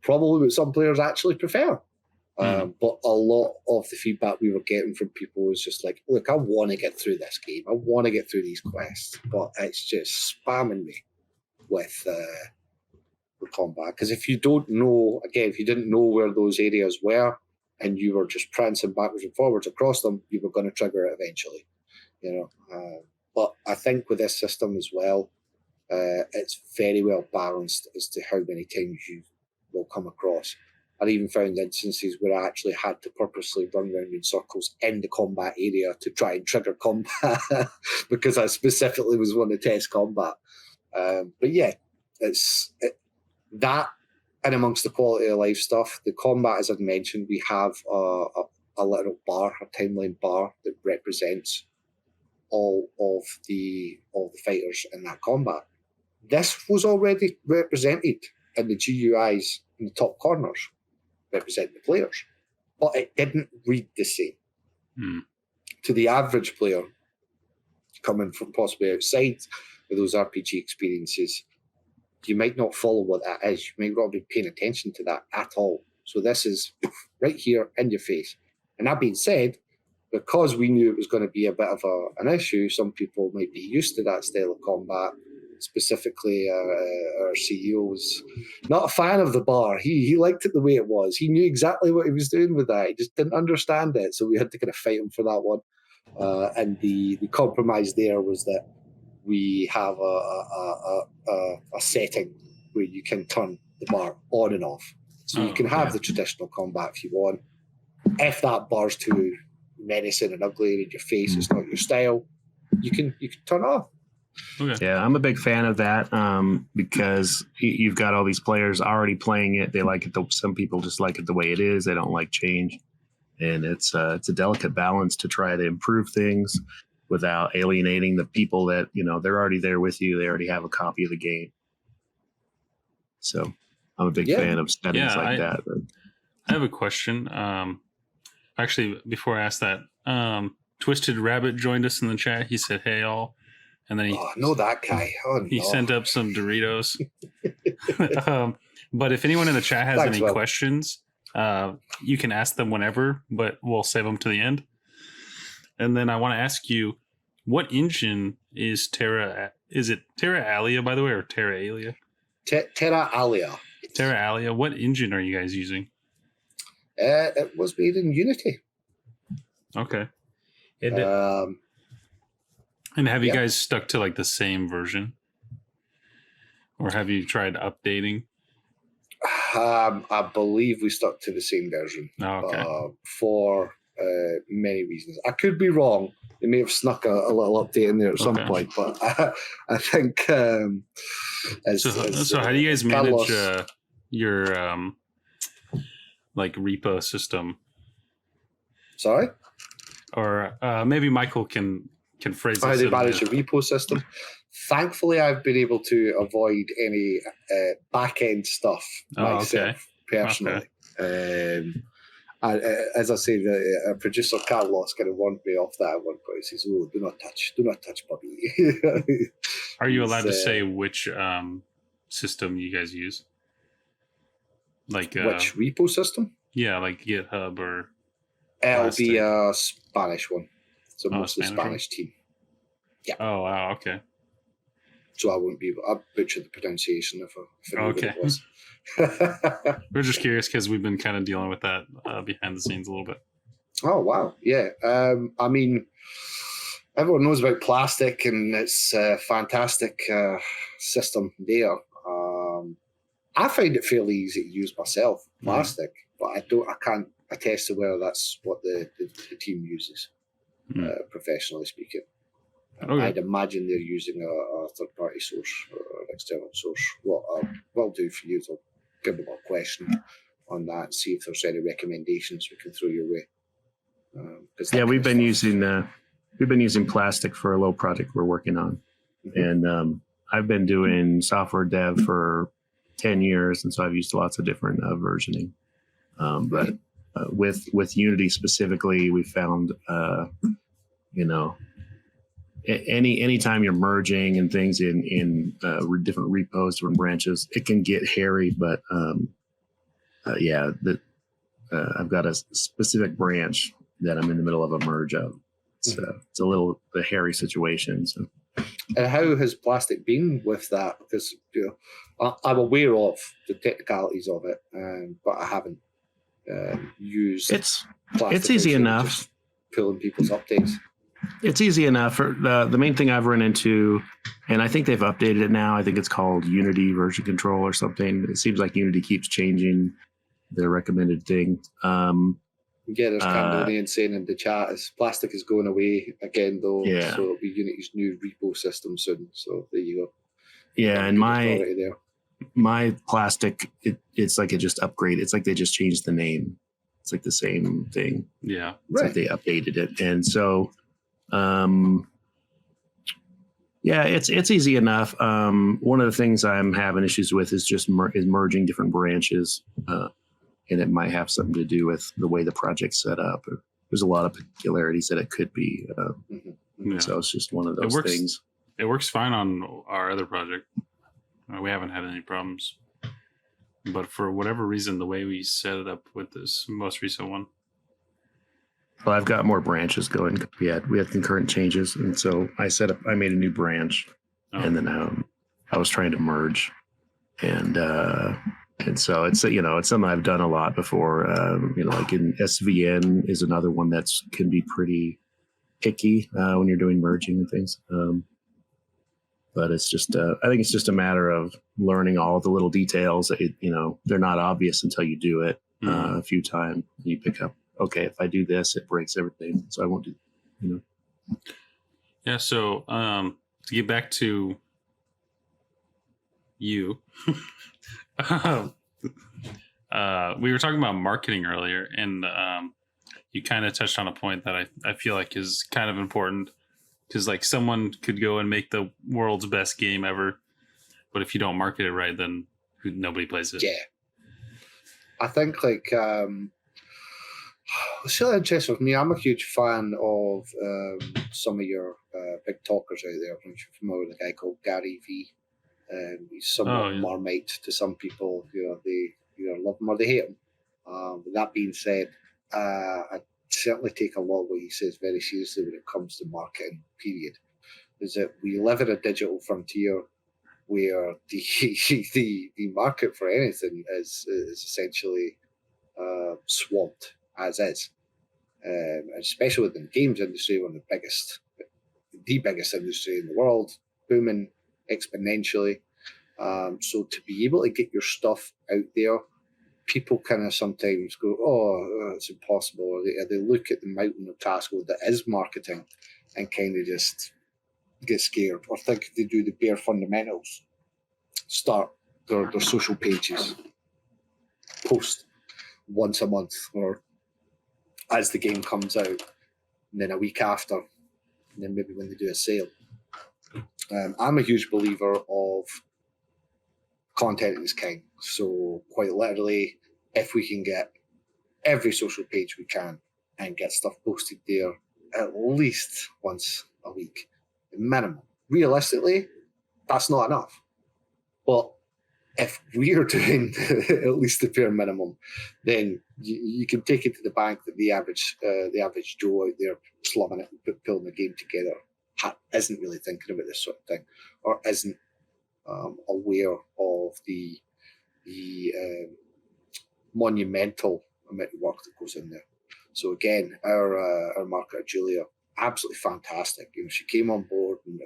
probably what some players actually prefer. But a lot of the feedback we were getting from people was just like, look, I want to get through this game. I want to get through these quests, but it's just spamming me with combat. Because if you don't know, again, if you didn't know where those areas were and you were just prancing backwards and forwards across them, you were going to trigger it eventually. You know, but I think with this system as well, it's very well balanced as to how many times you will come across. I even found instances where I actually had to purposely run around in circles in the combat area to try and trigger combat because I specifically was wanting to test combat. But yeah, that and amongst the quality of life stuff, the combat, as I've mentioned, we have a little bar, a timeline bar that represents all of the fighters in that combat. This was already represented in the GUIs in the top corners, representing the players, but it didn't read the same. To the average player coming from possibly outside of those RPG experiences, you might not follow what that is. You might not be paying attention to that at all. So this is right here in your face. And that being said, because we knew it was going to be a bit of an issue, some people might be used to that style of combat. Specifically, our CEO was not a fan of the bar. He liked it the way it was. He knew exactly what he was doing with that. He just didn't understand it. So we had to kind of fight him for that one. And the compromise there was that we have a setting where you can turn the bar on and off. So you can have the traditional combat if you want. If that bar's too menacing and ugly in your face, it's not your style, you can turn it off. Okay. Yeah, I'm a big fan of that because you've got all these players already playing it. They like it. Some people just like it the way it is. They don't like change, and it's a delicate balance to try to improve things without alienating the people that they're already there with you. They already have a copy of the game. So I'm a big fan of settings like that. But I have a question. Actually, before I ask that, Twisted Rabbit joined us in the chat. He said, "Hey all." And then I know that guy. He sent up some Doritos. But if anyone in the chat has any questions, you can ask them whenever, but we'll save them to the end. And then I want to ask you, what engine is Terra? Is it Terra Alia, by the way, or Terra Alia? Terra Alia. Terra Alia. What engine are you guys using? It was made in Unity. Okay. And have you guys stuck to like the same version? Or have you tried updating? I believe we stuck to the same version for many reasons. I could be wrong. They may have snuck a little update in there at some point, but I think... so how do you guys manage your like repo system? Sorry? Or maybe Michael can phrase how they manage the repo system. Thankfully, I've been able to avoid any back-end stuff myself, personally. Okay. As I say, the producer Carlos kind of warned me off that at one point. He says, "Oh, do not touch, Bobby." Are you allowed to say which system you guys use? Like which repo system? Yeah, like GitHub or. It'll be a Spanish one. So mostly Spanish team. Oh wow. Okay. So I won't be able. I butchered the pronunciation if I knew Okay. what it was. We're just curious because we've been kind of dealing with that behind the scenes a little bit. Oh wow, yeah. I mean, everyone knows about plastic and its fantastic system there. I find it fairly easy to use myself, plastic, but I can't attest to whether that's what the team uses, professionally speaking. Okay. I'd imagine they're using a third-party source or an external source. What I'll do for you is I'll give them a question on that and see if there's any recommendations we can throw your way. Yeah, we've been using plastic for a little project we're working on, and I've been doing software dev for 10 years, and so I've used lots of different versioning. But with Unity specifically, we found anytime you're merging and things in different repos, different branches, it can get hairy. But I've got a specific branch that I'm in the middle of a merge of. It's a little the hairy situation. So. And how has plastic been with that? Because I'm aware of the technicalities of it, but I haven't used. It's easy enough. Just pulling people's updates. It's easy enough. The main thing I've run into, and I think they've updated it now. I think it's called Unity version control or something. It seems like Unity keeps changing their recommended thing. Yeah, there's Candonian saying in the chat is plastic is going away again though. Yeah. So it'll be Unity's new repo system soon. So there you go. Yeah, and my plastic, it's like it just upgraded. It's like they just changed the name. It's like the same thing. Yeah. It's like they updated it. And so it's easy enough. One of the things I'm having issues with is just merging different branches. And it might have something to do with the way the project's set up. There's a lot of peculiarities that it could be. So it's just one of those things. It works fine on our other project. We haven't had any problems. But for whatever reason, the way we set it up with this most recent one. Well, I've got more branches going. We had concurrent changes. And so I made a new branch. And then I was trying to merge. And so it's something I've done a lot before. Like in SVN is another one can be pretty picky when you're doing merging and things. But it's just I think it's just a matter of learning all the little details. They're not obvious until you do it a few times. You pick up, okay, if I do this, it breaks everything. So I won't do. Yeah. So to get back to you. We were talking about marketing earlier, and you kind of touched on a point that I feel like is kind of important, because like someone could go and make the world's best game ever, but if you don't market it right, then nobody plays it. Yeah, I think like it's really interesting with me. I'm a huge fan of some of your big talkers out there. I'm familiar with a guy called Gary V. He's somewhat Marmite to some people. They either love him or they hate him. With that being said, I certainly take a lot of what he says very seriously when it comes to marketing, period. Is that we live in a digital frontier where the market for anything is essentially swamped as is. Especially within the games industry, one of the biggest industry in the world, booming exponentially. So to be able to get your stuff out there, people kind of sometimes go, "Oh, it's impossible," or they look at the mountain of task that is marketing and kind of just get scared, or think if they do the bare fundamentals, start their social pages, post once a month or as the game comes out, and then a week after, and then maybe when they do a sale. I'm a huge believer of content is king. So quite literally, if we can get every social page we can and get stuff posted there at least once a week, minimum. Realistically, that's not enough. But if we're doing at least the bare minimum, then you can take it to the bank that the average Joe out there slumming it and pulling the game together isn't really thinking about this sort of thing, or isn't aware of the monumental amount of work that goes in there. So again, our marketer Julia, absolutely fantastic. She came on board and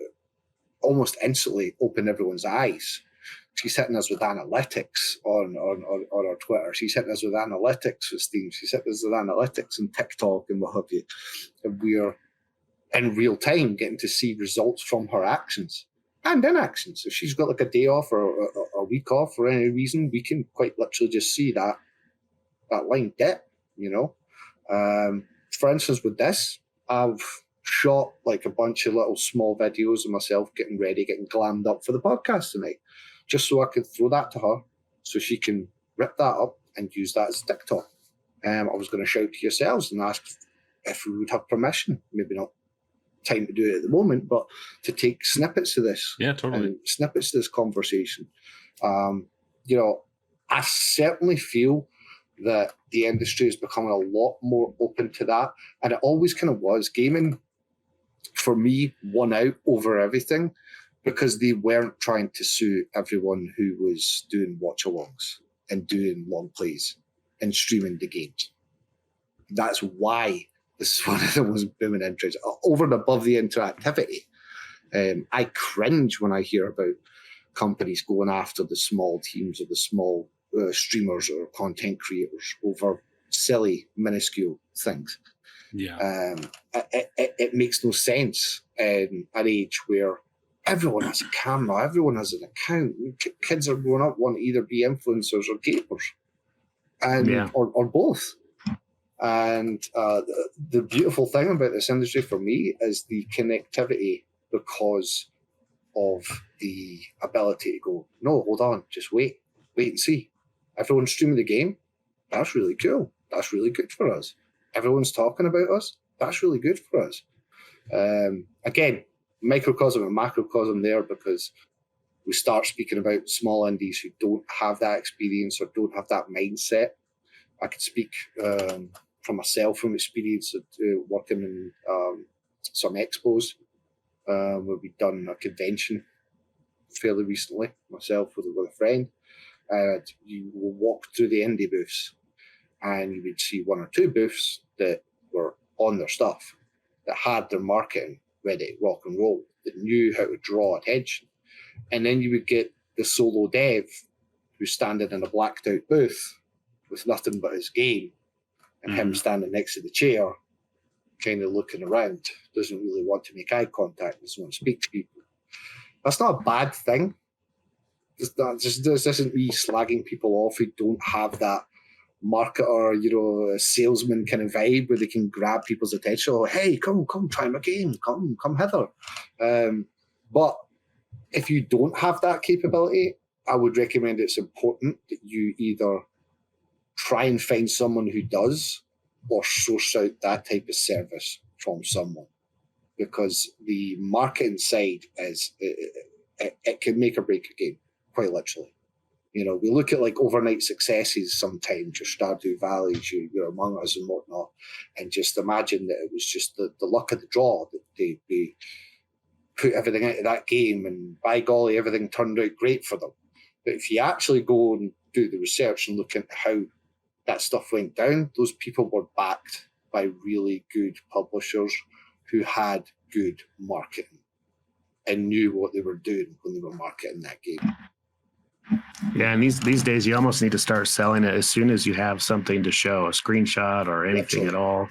almost instantly opened everyone's eyes. She's hitting us with analytics on our Twitter. She's hitting us with analytics with Steam. She's hitting us with analytics and TikTok and what have you. And we're in real time getting to see results from her actions and inactions. If she's got like a day off or a week off for any reason, we can quite literally just see that line dip, For instance, with this, I've shot like a bunch of little small videos of myself getting ready, getting glammed up for the podcast tonight, just so I could throw that to her so she can rip that up and use that as TikTok. I was going to shout to yourselves and ask if we would have permission, maybe not time to do it at the moment, but to take snippets of this. Yeah, totally. And snippets of this conversation. I certainly feel that the industry is becoming a lot more open to that. And it always kind of was. Gaming, for me, won out over everything because they weren't trying to sue everyone who was doing watch-alongs and doing long plays and streaming the games. That's why this is one of the most booming industries. Over and above the interactivity, I cringe when I hear about companies going after the small teams or the small streamers or content creators over silly, minuscule things. Yeah. It makes no sense in an age where everyone has a camera, everyone has an account. Kids are growing up wanting to either be influencers or gamers, or both. And the beautiful thing about this industry for me is the connectivity because of the ability to go, no, hold on, just wait and see. Everyone's streaming the game. That's really cool. That's really good for us. Everyone's talking about us. That's really good for us. Again, microcosm and macrocosm there because we start speaking about small indies who don't have that experience or don't have that mindset. I could speak from myself from experience of working in some expos where we've done a convention fairly recently, myself with a friend. You will walk through the indie booths and you would see one or two booths that were on their stuff, that had their marketing ready to rock and roll, that knew how to draw attention. And then you would get the solo dev who's standing in a blacked out booth with nothing but his game and him standing next to the chair, kind of looking around, doesn't really want to make eye contact, doesn't want to speak to people. That's not a bad thing. This isn't me slagging people off who don't have that marketer, salesman kind of vibe where they can grab people's attention. Oh, hey, come try my game. Come hither. But if you don't have that capability, I would recommend it's important that you either try and find someone who does or source out that type of service from someone, because the marketing side is it can make or break a game, quite literally. We look at like overnight successes sometimes, your Stardew Valleys, your Among Us and whatnot, and just imagine that it was just the luck of the draw that they put everything into that game and by golly, everything turned out great for them. But if you actually go and do the research and look into how that stuff went down, those people were backed by really good publishers who had good marketing and knew what they were doing when they were marketing that game. Yeah, and these days you almost need to start selling it as soon as you have something to show, a screenshot or anything at all,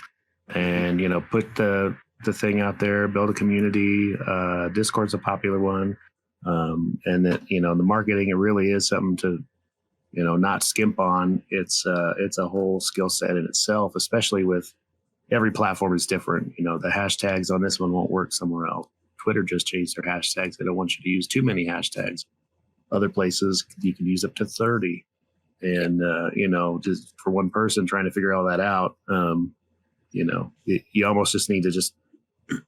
and put the thing out there, build a community. Discord's a popular one, and that the marketing, it really is something to not skimp on. It's a whole skill set in itself, especially with every platform is different. The hashtags on this one won't work somewhere else. Twitter just changed their hashtags. They don't want you to use too many hashtags. Other places you can use up to 30, and just for one person trying to figure all that out, you almost just need to just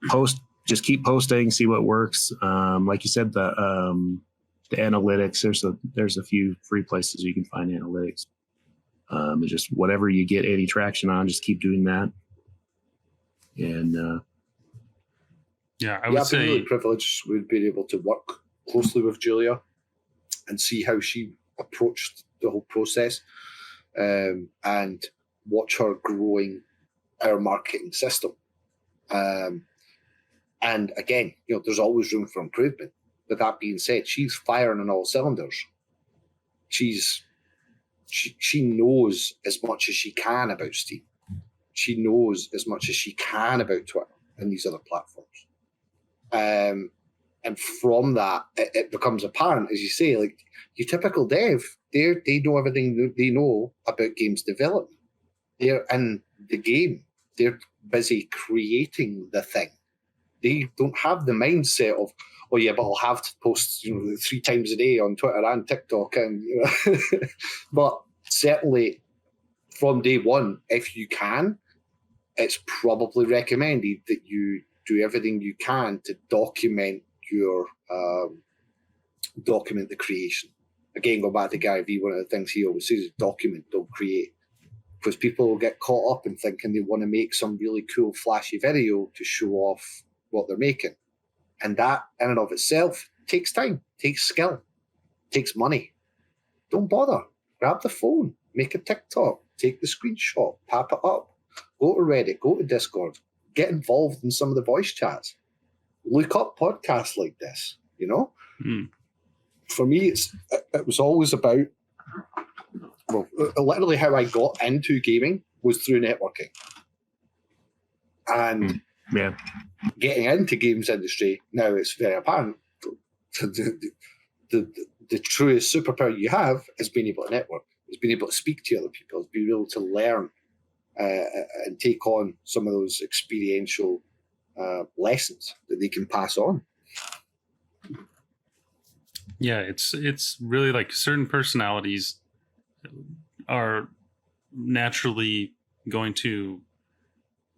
post, just keep posting, see what works. Like you said, the analytics. There's a few free places you can find analytics. Just whatever you get any traction on, just keep doing that. And Yeah, I I've would been say really privileged with being able to work closely with Julia and see how she approached the whole process, and watch her growing our marketing system. And again, there's always room for improvement. But that being said, she's firing on all cylinders. She knows as much as she can about Steam. She knows as much as she can about Twitter and these other platforms. And from that, it becomes apparent, as you say, like your typical dev, they know everything they know about games development. They're in the game. They're busy creating the thing. They don't have the mindset of, oh yeah, but I'll have to post 3 times a day on Twitter and TikTok, and but certainly from day one, if you can, it's probably recommended that you do everything you can to document the creation. Again, go back to Gary Vee, one of the things he always says is document, don't create. Because people will get caught up in thinking they want to make some really cool, flashy video to show off what they're making. And that, in and of itself, takes time, takes skill, takes money. Don't bother. Grab the phone, make a TikTok, take the screenshot, pop it up, go to Reddit, go to Discord, get involved in some of the voice chats. Look up podcasts like this, For me, it was always about, literally how I got into gaming was through networking. And getting into games industry, now it's very apparent, the truest superpower you have is being able to network, is being able to speak to other people, is being able to learn and take on some of those experiential lessons that they can pass on. Yeah, it's really like certain personalities are naturally going to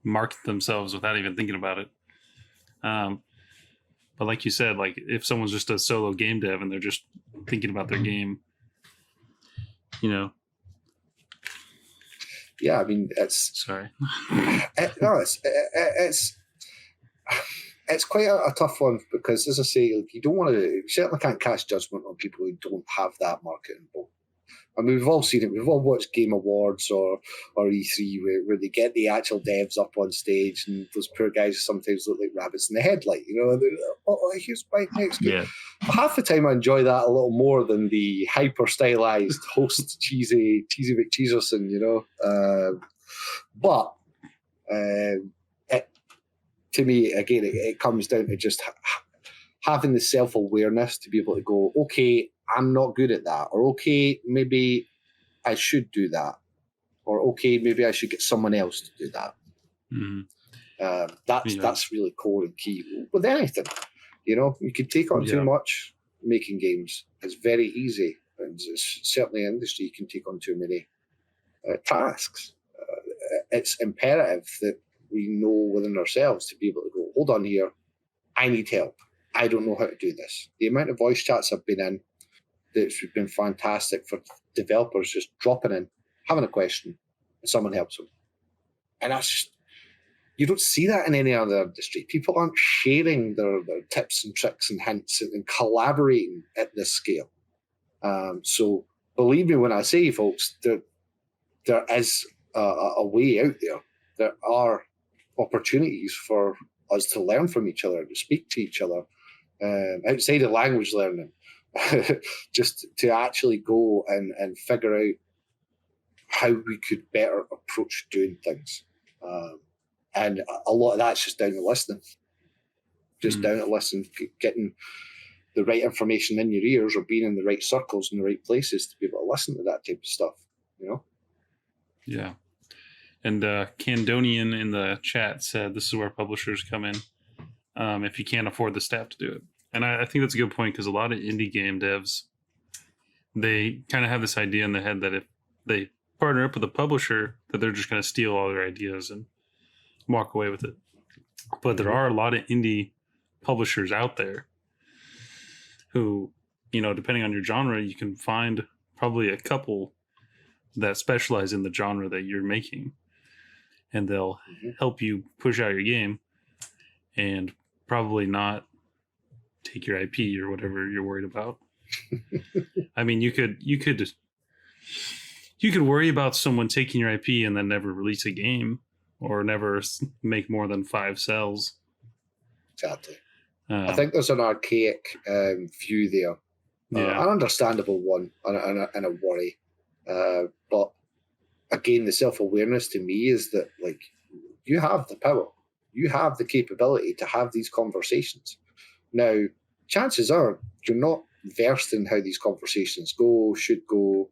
market themselves without even thinking about it. But like you said, like if someone's just a solo game dev and they're just thinking about their game, Yeah, I mean, it's quite a tough one because, as I say, you don't want to. You certainly can't cast judgment on people who don't have that marketing involved. I mean, we've all seen it. We've all watched Game Awards or E3 where they get the actual devs up on stage, and those poor guys sometimes look like rabbits in the headlight. Here's my next game. Yeah. Half the time, I enjoy that a little more than the hyper stylized host cheesy McCheeserson. But to me, again, it comes down to just having the self-awareness to be able to go, okay, I'm not good at that, or okay, maybe I should do that, or okay, maybe I should get someone else to do that. Mm-hmm. That's really core and key with anything. You can take on too much making games. It's very easy, and certainly in industry you can take on too many tasks. It's imperative that we know within ourselves to be able to go, hold on here, I need help. I don't know how to do this. The amount of voice chats I've been in, that's been fantastic for developers just dropping in, having a question, and someone helps them. And that's just, you don't see that in any other industry. People aren't sharing their tips and tricks and hints and collaborating at this scale. So believe me when I say, folks, there is a way out there. There are opportunities for us to learn from each other, to speak to each other, outside of language learning. Just to actually go and figure out how we could better approach doing things. And a lot of that's just down to listening. Down to listening, getting the right information in your ears, or being in the right circles in the right places to be able to listen to that type of stuff, Yeah. And Candonian in the chat said this is where publishers come in if you can't afford the staff to do it. And I think that's a good point, because a lot of indie game devs, they kind of have this idea in their head that if they partner up with a publisher, that they're just going to steal all their ideas and walk away with it. But there are a lot of indie publishers out there who, depending on your genre, you can find probably a couple that specialize in the genre that you're making. And they'll help you push out your game. And probably not take your IP or whatever you're worried about. I mean, you could worry about someone taking your IP and then never release a game or never make more than 5 cells. Exactly. I think there's an archaic view there. Yeah. An understandable one and a worry. But again, the self-awareness to me is that, like, you have the power. You have the capability to have these conversations. Now, chances are you're not versed in how these conversations should go.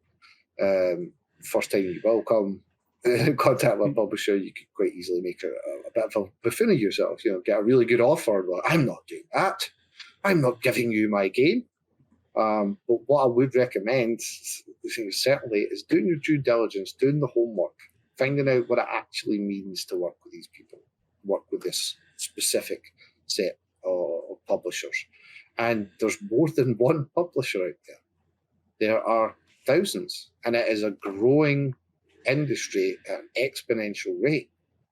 First time you will come in contact with a publisher, you could quite easily make a bit of a buffoon of yourself. Get a really good offer. Like, I'm not doing that. I'm not giving you my game. But what I would recommend, certainly, is doing your due diligence, doing the homework, finding out what it actually means to work with these people, work with this specific set of publishers. And there's more than one publisher out there. There are thousands, and it is a growing industry at an exponential rate.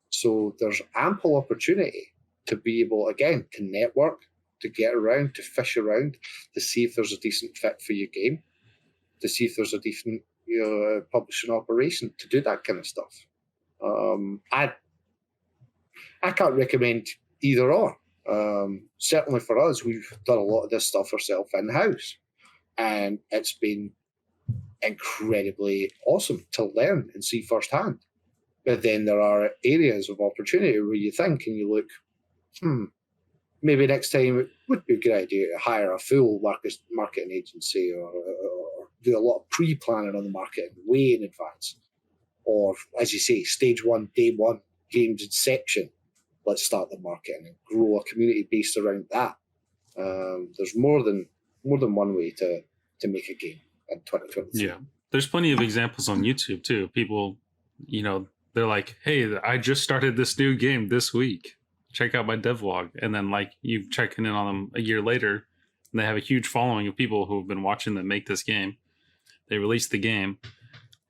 So there's ample opportunity to be able, again, to network, to get around, to fish around, to see if there's a decent fit for your game, to see if there's a decent publishing operation to do that kind of stuff. I can't recommend either or. Certainly for us, we've done a lot of this stuff ourselves in-house, and it's been incredibly awesome to learn and see firsthand. But then there are areas of opportunity where you think and you look, maybe next time it would be a good idea to hire a full marketing agency or do a lot of pre-planning on the marketing way in advance. Or, as you say, stage one, day one, games inception. Let's start the marketing and grow a community based around that. There's more than one way to make a game in 2023. Yeah. There's plenty of examples on YouTube too. People, they're like, hey, I just started this new game this week. Check out my devlog. And then, like, you checking in on them a year later, and they have a huge following of people who have been watching them make this game. They release the game.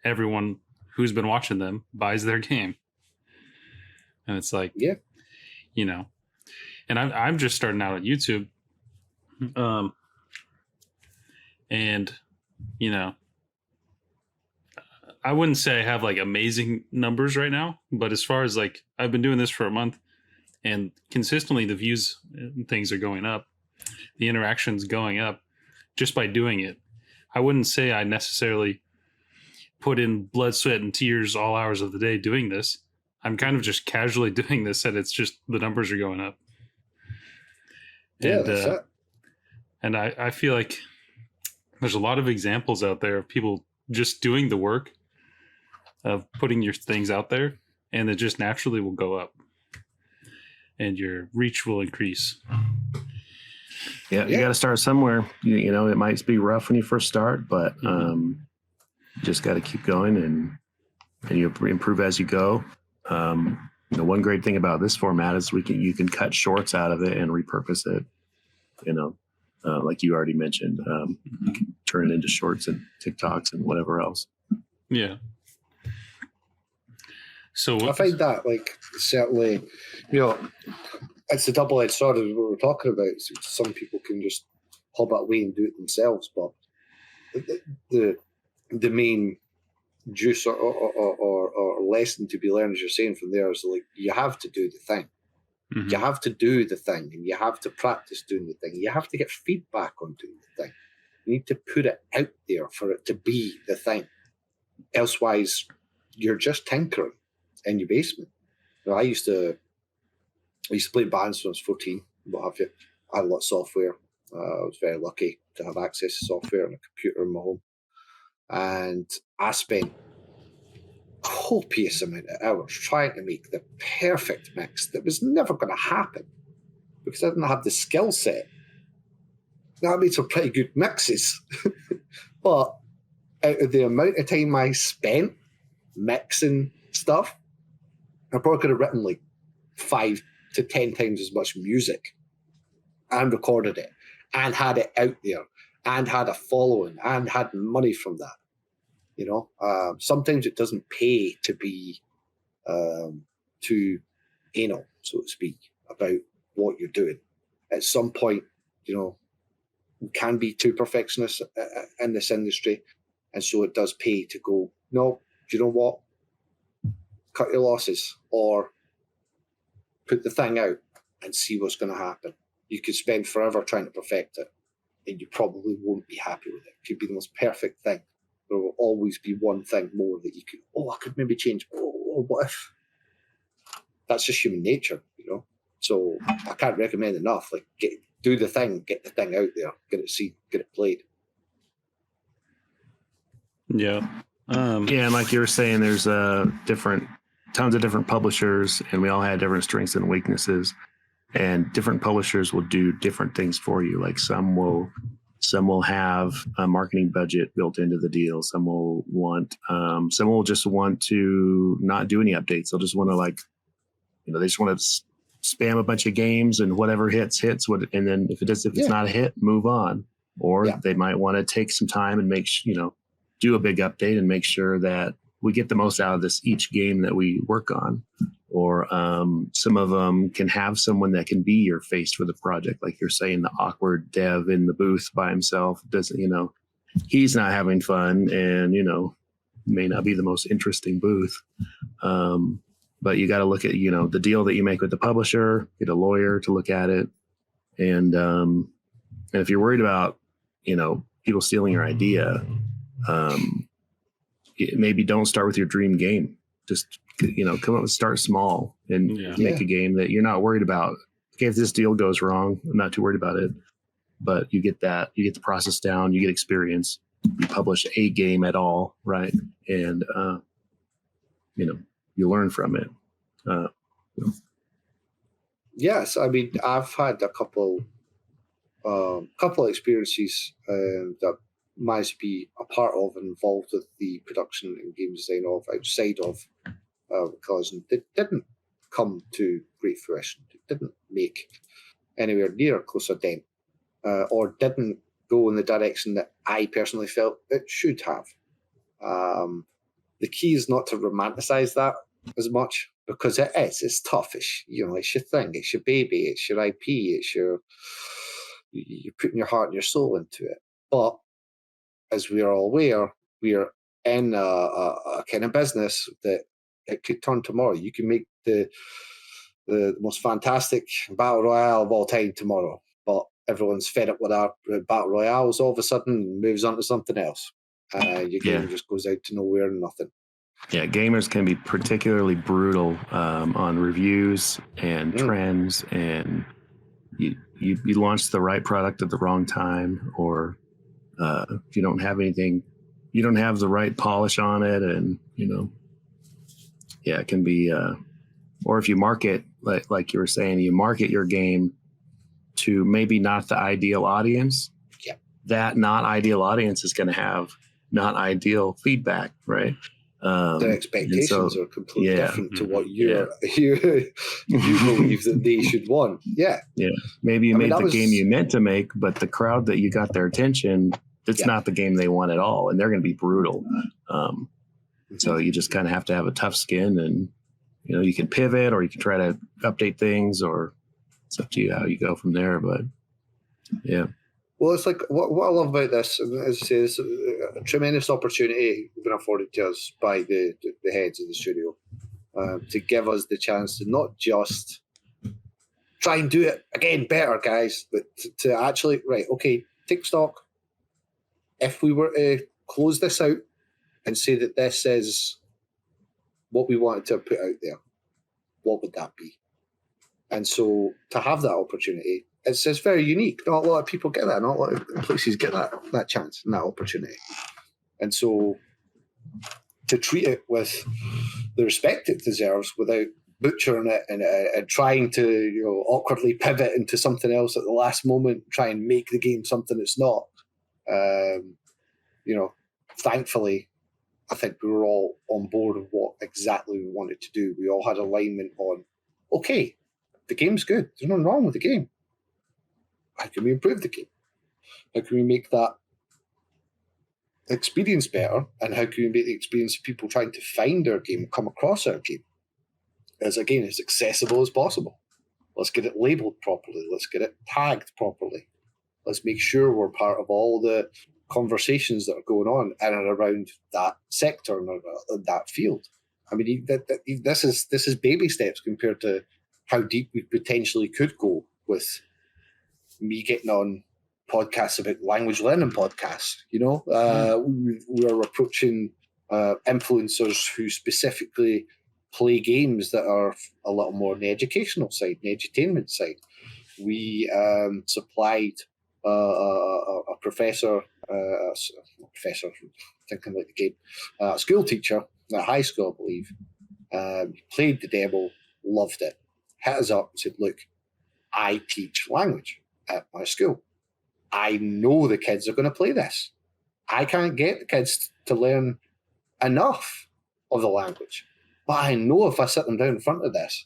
Everyone who's been watching them buys their game. And it's like, yeah, and I'm just starting out at YouTube. And, I wouldn't say I have like amazing numbers right now, but as far as like, I've been doing this for a month and consistently the views and things are going up, the interactions going up just by doing it. I wouldn't say I necessarily put in blood, sweat, and tears all hours of the day doing this. I'm kind of just casually doing this, and it's just the numbers are going up. Yeah, And, that's it. And I feel like there's a lot of examples out there of people just doing the work of putting your things out there, and it just naturally will go up and your reach will increase. Yeah, you got to start somewhere. It might be rough when you first start, but you just got to keep going and you improve as you go. One great thing about this format is you can cut shorts out of it and repurpose it. Like you already mentioned, you can turn it into shorts and TikToks and whatever else. Yeah. So I find that, like, certainly, it's a double-edged sword as what we're talking about. So some people can just hob it away and do it themselves, but the main juice or lesson to be learned, as you're saying from there, is like you have to do the thing. Mm-hmm. You have to do the thing, and you have to practice doing the thing. You have to get feedback on doing the thing. You need to put it out there for it to be the thing. Elsewise, you're just tinkering in your basement. I used to play bands when I was 14, what have you. I had a lot of software. I was very lucky to have access to software and a computer in my home. And I spent a copious amount of hours trying to make the perfect mix that was never going to happen because I didn't have the skill set. Now, I made some pretty good mixes, but out of the amount of time I spent mixing stuff, I probably could have written like 5 to 10 times as much music and recorded it and had it out there and had a following and had money from that. Sometimes it doesn't pay to be too anal, so to speak, about what you're doing. at some point, we can be too perfectionists in this industry. And so it does pay to go, no, do you know what? Cut your losses or put the thing out and see what's going to happen. You could spend forever trying to perfect it and you probably won't be happy with it. It could be the most perfect thing. There will always be one thing more that you could, I could maybe change. What if? That's just human nature, So I can't recommend enough. Like, do the thing, get the thing out there, get it seen, get it played. Yeah. Yeah, and like you were saying, there's tons of different publishers, and we all had different strengths and weaknesses. And different publishers will do different things for you. Like some will have a marketing budget built into the deal. Some will just want to not do any updates. They'll just want to they just want to spam a bunch of games and whatever hits. And then if it's not a hit, move on. Or they might want to take some time and do a big update and make sure that we get the most out of each game that we work on. Or some of them can have someone that can be your face for the project. Like you're saying, the awkward dev in the booth by himself doesn't, he's not having fun and, may not be the most interesting booth. But you got to look at, the deal that you make with the publisher, get a lawyer to look at it. And if you're worried about, people stealing your idea, maybe don't start with your dream game. Just, come up and start small and make a game that you're not worried about. Okay, if this deal goes wrong, I'm not too worried about it. But you get the process down, you get experience, you publish a game at all, right? And, you learn from it. Yes, I mean, I've had a couple experiences that managed to be a part of and involved with the production and game design of outside of because it didn't come to great fruition. It didn't make anywhere near a closer dent, or didn't go in the direction that I personally felt it should have. The key is not to romanticize that as much because it's tough. It's your thing. It's your baby. It's your IP. You're putting your heart and your soul into it. But as we are all aware, we are in a kind of business that it could turn tomorrow. You can make the most fantastic battle royale of all time tomorrow, but everyone's fed up with our battle royales all of a sudden and moves on to something else. Your game just goes out to nowhere and nothing. Yeah, gamers can be particularly brutal on reviews and trends, and you launch the right product at the wrong time, or if you don't have anything, you don't have the right polish on it, and it can be. Or if you market, like you were saying, you market your game to maybe not the ideal audience. Yeah, that not ideal audience is going to have not ideal feedback, right? Their expectations are completely different to what you believe that they should want. Yeah. Maybe you made the game you meant to make, but the crowd that you got their attention, it's not the game they want at all, and they're going to be brutal. So you just kind of have to have a tough skin, and you can pivot, or you can try to update things, or it's up to you how you go from there. But well, it's like what I love about this, as I say, it's a tremendous opportunity been afforded to us by the heads of the studio to give us the chance to not just try and do it again better, guys, but to actually, take stock. If we were to close this out and say that this is what we wanted to put out there, what would that be? And so to have that opportunity, it's very unique. Not a lot of people get that. Not a lot of places get that chance and that opportunity. And so to treat it with the respect it deserves without butchering it and trying to awkwardly pivot into something else at the last moment, try and make the game something it's not. Thankfully, I think we were all on board with what exactly we wanted to do. We all had alignment on, okay, the game's good. There's nothing wrong with the game. How can we improve the game? How can we make that experience better? And how can we make the experience of people trying to find our game, come across our game, as accessible as possible? Let's get it labeled properly. Let's get it tagged properly. Let's make sure we're part of all the conversations that are going on in and around that sector and that field. I mean, this is baby steps compared to how deep we potentially could go with me getting on podcasts about language learning podcasts. We're approaching influencers who specifically play games that are a little more on the educational side, the edutainment side. We supplied a professor, thinking like the game, a school teacher at high school, I believe. Played the demo, loved it, hit us up and said, look, I teach language at my school. I know the kids are going to play this. I can't get the kids to learn enough of the language. But I know if I sit them down in front of this,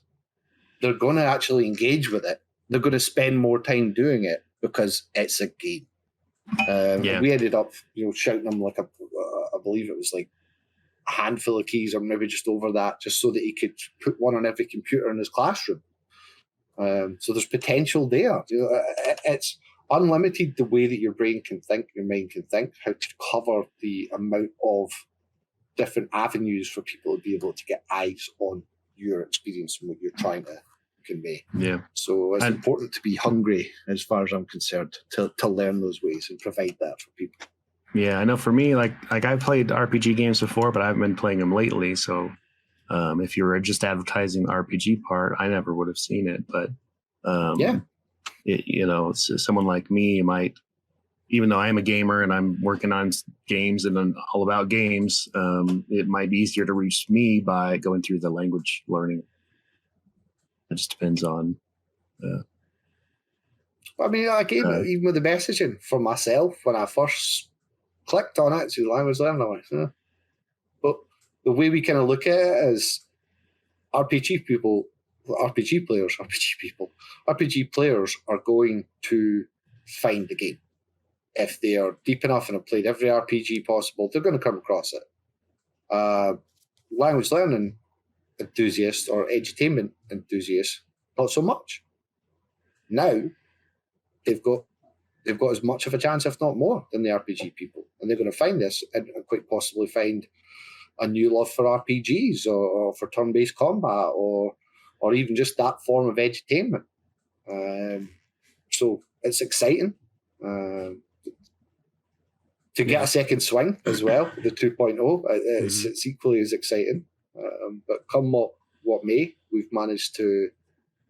they're going to actually engage with it. They're going to spend more time doing it because it's a game. We ended up, shouting them like I believe it was like a handful of keys or maybe just over that, just so that he could put one on every computer in his classroom. So there's potential there. It's unlimited the way that your brain can think, your mind can think, how to cover the amount of different avenues for people to be able to get eyes on your experience and what you're trying to convey. Yeah. So it's important to be hungry, as far as I'm concerned, to learn those ways and provide that for people. Yeah, I know for me, like I've played RPG games before, but I haven't been playing them lately. So if you were just advertising the RPG part, I never would have seen it. But someone like me might, even though I'm a gamer and I'm working on games and I'm all about games, it might be easier to reach me by going through the language learning. It just depends on. I mean, even with the messaging for myself, when I first clicked on it to language learning, I'm like, But the way we kind of look at it is RPG players are going to find the game. If they are deep enough and have played every RPG possible, they're going to come across it. Language learning enthusiasts or edutainment enthusiasts, not so much. Now they've got as much of a chance, if not more, than the RPG people, and they're going to find this and quite possibly find a new love for RPGs or for turn-based combat or even just that form of edutainment. So it's exciting. To get a second swing as well, the 2.0, it's equally as exciting. But come what may, we've managed to,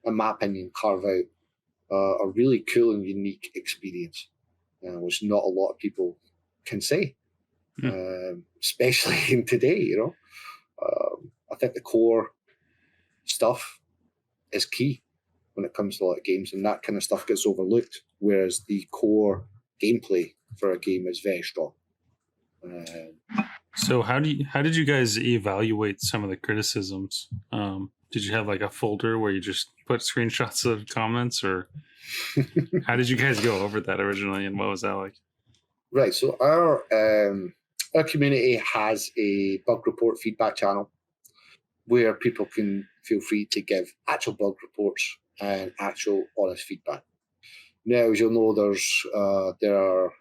in my opinion, carve out a really cool and unique experience, which not a lot of people can say, especially in today. I think the core stuff is key when it comes to a lot of games, and that kind of stuff gets overlooked, whereas the core gameplay for a game is very strong. So how did you guys evaluate some of the criticisms? Did you have like a folder where you just put screenshots of comments, or how did you guys go over that originally, and what was that like? Right. So our community has a bug report feedback channel where people can feel free to give actual bug reports and actual honest feedback. Now, as you'll know, there are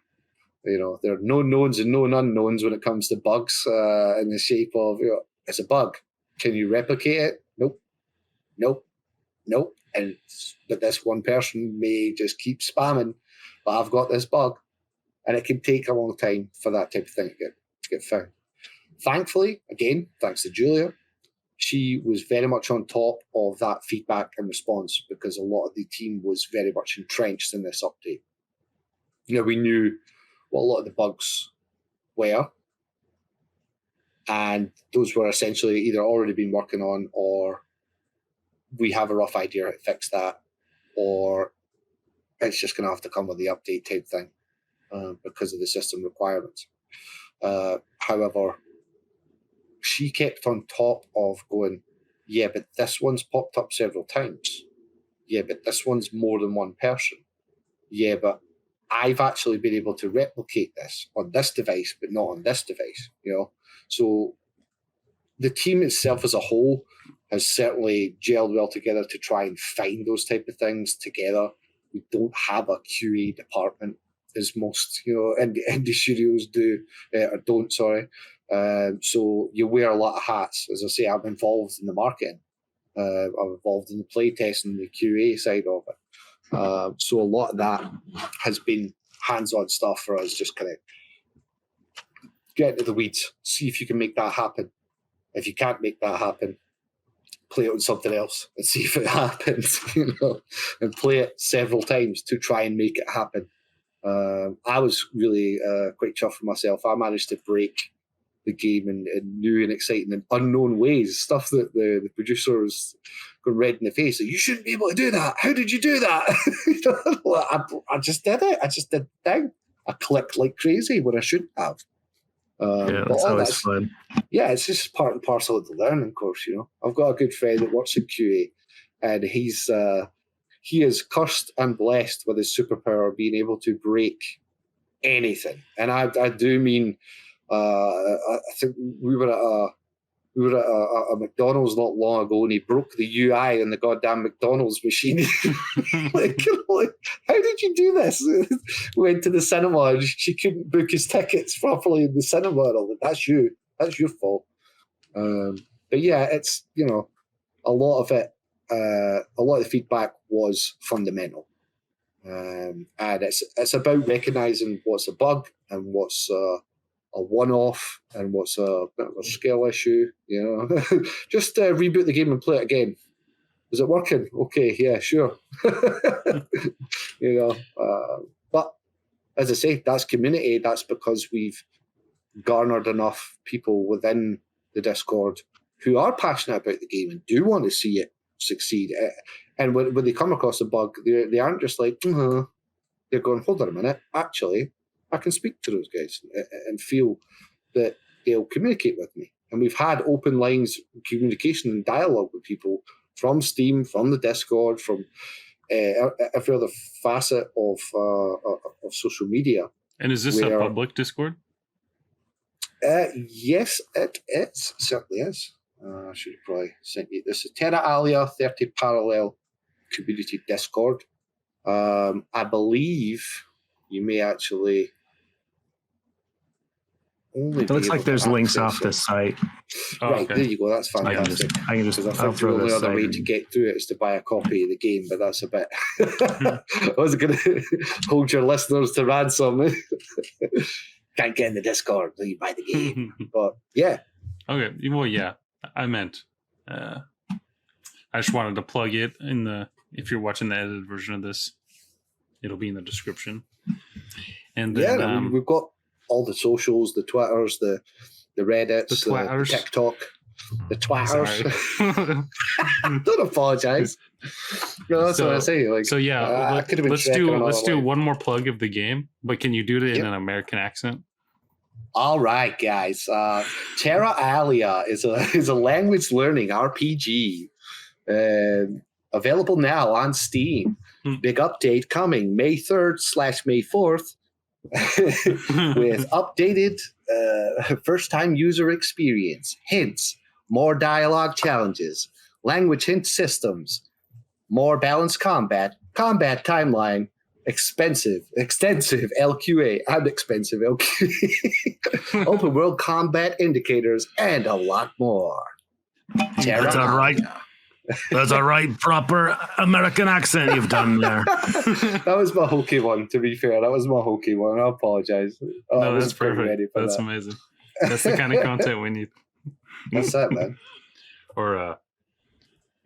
known knowns and known unknowns when it comes to bugs in the shape of, it's a bug. Can you replicate it? Nope. But this one person may just keep spamming, but I've got this bug. And it can take a long time for that type of thing to get found. Thankfully, again, thanks to Julia, she was very much on top of that feedback and response because a lot of the team was very much entrenched in this update. We knew what a lot of the bugs were, and those were essentially either already been working on, or we have a rough idea how to fix that, or it's just going to have to come with the update type thing because of the system requirements. However, she kept on top of going, yeah, but this one's popped up several times. Yeah, but this one's more than one person. Yeah, but I've actually been able to replicate this on this device, but not on this device. So the team itself as a whole has certainly gelled well together to try and find those type of things together. We don't have a QA department as most, indie studios do, or don't, sorry. So you wear a lot of hats. As I say, I'm involved in the marketing. I'm involved in the play testing and the QA side of it. So a lot of that has been hands-on stuff for us, just kind of get into the weeds, see if you can make that happen. If you can't make that happen, play it on something else and see if it happens, and play it several times to try and make it happen. I was really quite chuffed with myself. I managed to break the game in new and exciting and unknown ways, stuff that the producers got red in the face. Like, you shouldn't be able to do that. How did you do that? I just did it. I just did the thing. I clicked like crazy when I shouldn't have. That's always fun. Yeah, it's just part and parcel of the learning course, I've got a good friend that works in QA, and he is cursed and blessed with his superpower of being able to break anything. And I do mean, I think we were at a McDonald's not long ago, and he broke the UI in the goddamn McDonald's machine. like, how did you do this? Went to the cinema and she couldn't book his tickets properly in the cinema. And all that. That's your fault. But yeah, it's a lot of it. A lot of the feedback was fundamental, and it's about recognizing what's a bug and what's a one-off and what's a bit of a skill issue. Just reboot the game and play it again. Is it working? Okay, yeah, sure. But as I say, that's community. That's because we've garnered enough people within the Discord who are passionate about the game and do want to see it succeed. And when they come across a bug, they aren't just like, they're going, hold on a minute, actually, I can speak to those guys and feel that they'll communicate with me. And we've had open lines of communication and dialogue with people from Steam, from the Discord, from every other facet of social media. And is this a public Discord? Yes, it is. It certainly is. I should have probably sent you. This is Terra Alia 30 Parallel Community Discord. I believe you may actually only. It looks like there's links off the site. Right, okay. There you go. That's fantastic. I can just I think the only other way to get through it is to buy a copy of the game, but that's a bit. I was going to hold your listeners to ransom. Can't get in the Discord until you buy the game. But yeah. Okay. Well, yeah. I meant. I just wanted to plug it in the. If you're watching the edited version of this, it'll be in the description. And then, we've got all the socials, the Twitters, the Reddits, the TikTok, the Twitters. Don't apologize. That's what I say. Like, so yeah, let's do one more plug of the game, but can you do it in an American accent? All right, guys. Terra Alia is a language learning RPG. Available now on Steam. Big update coming May 3rd/May 4th with updated first-time user experience, hints, more dialogue challenges, language hint systems, more balanced combat timeline, extensive LQA and expensive LQA, open world combat indicators, and a lot more. That's all right. That's a right proper American accent you've done there. That was my hokey one, to be fair. That was my hokey one. I apologize. No, that's perfect. That's amazing. That's the kind of content we need. That's it, man. Or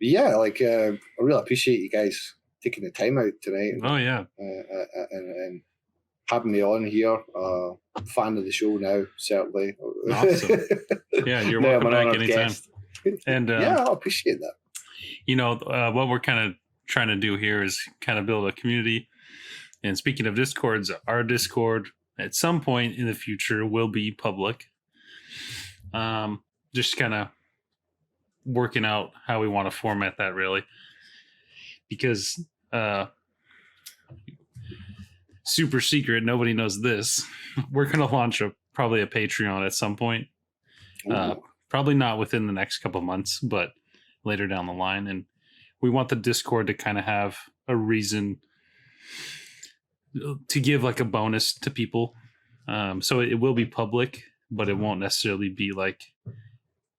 yeah, like I really appreciate you guys taking the time out tonight. Oh yeah. And having me on here. Fan of the show now, certainly. Awesome. Yeah, you're welcome back anytime. Guest. And yeah, I appreciate that. What we're kind of trying to do here is kind of build a community. And speaking of Discords, our Discord at some point in the future will be public. Just kind of working out how we want to format that, really. Because super secret, nobody knows this. We're going to launch probably a Patreon at some point. Probably not within the next couple months, but later down the line. And we want the Discord to kind of have a reason to give like a bonus to people. So it will be public, but it won't necessarily be like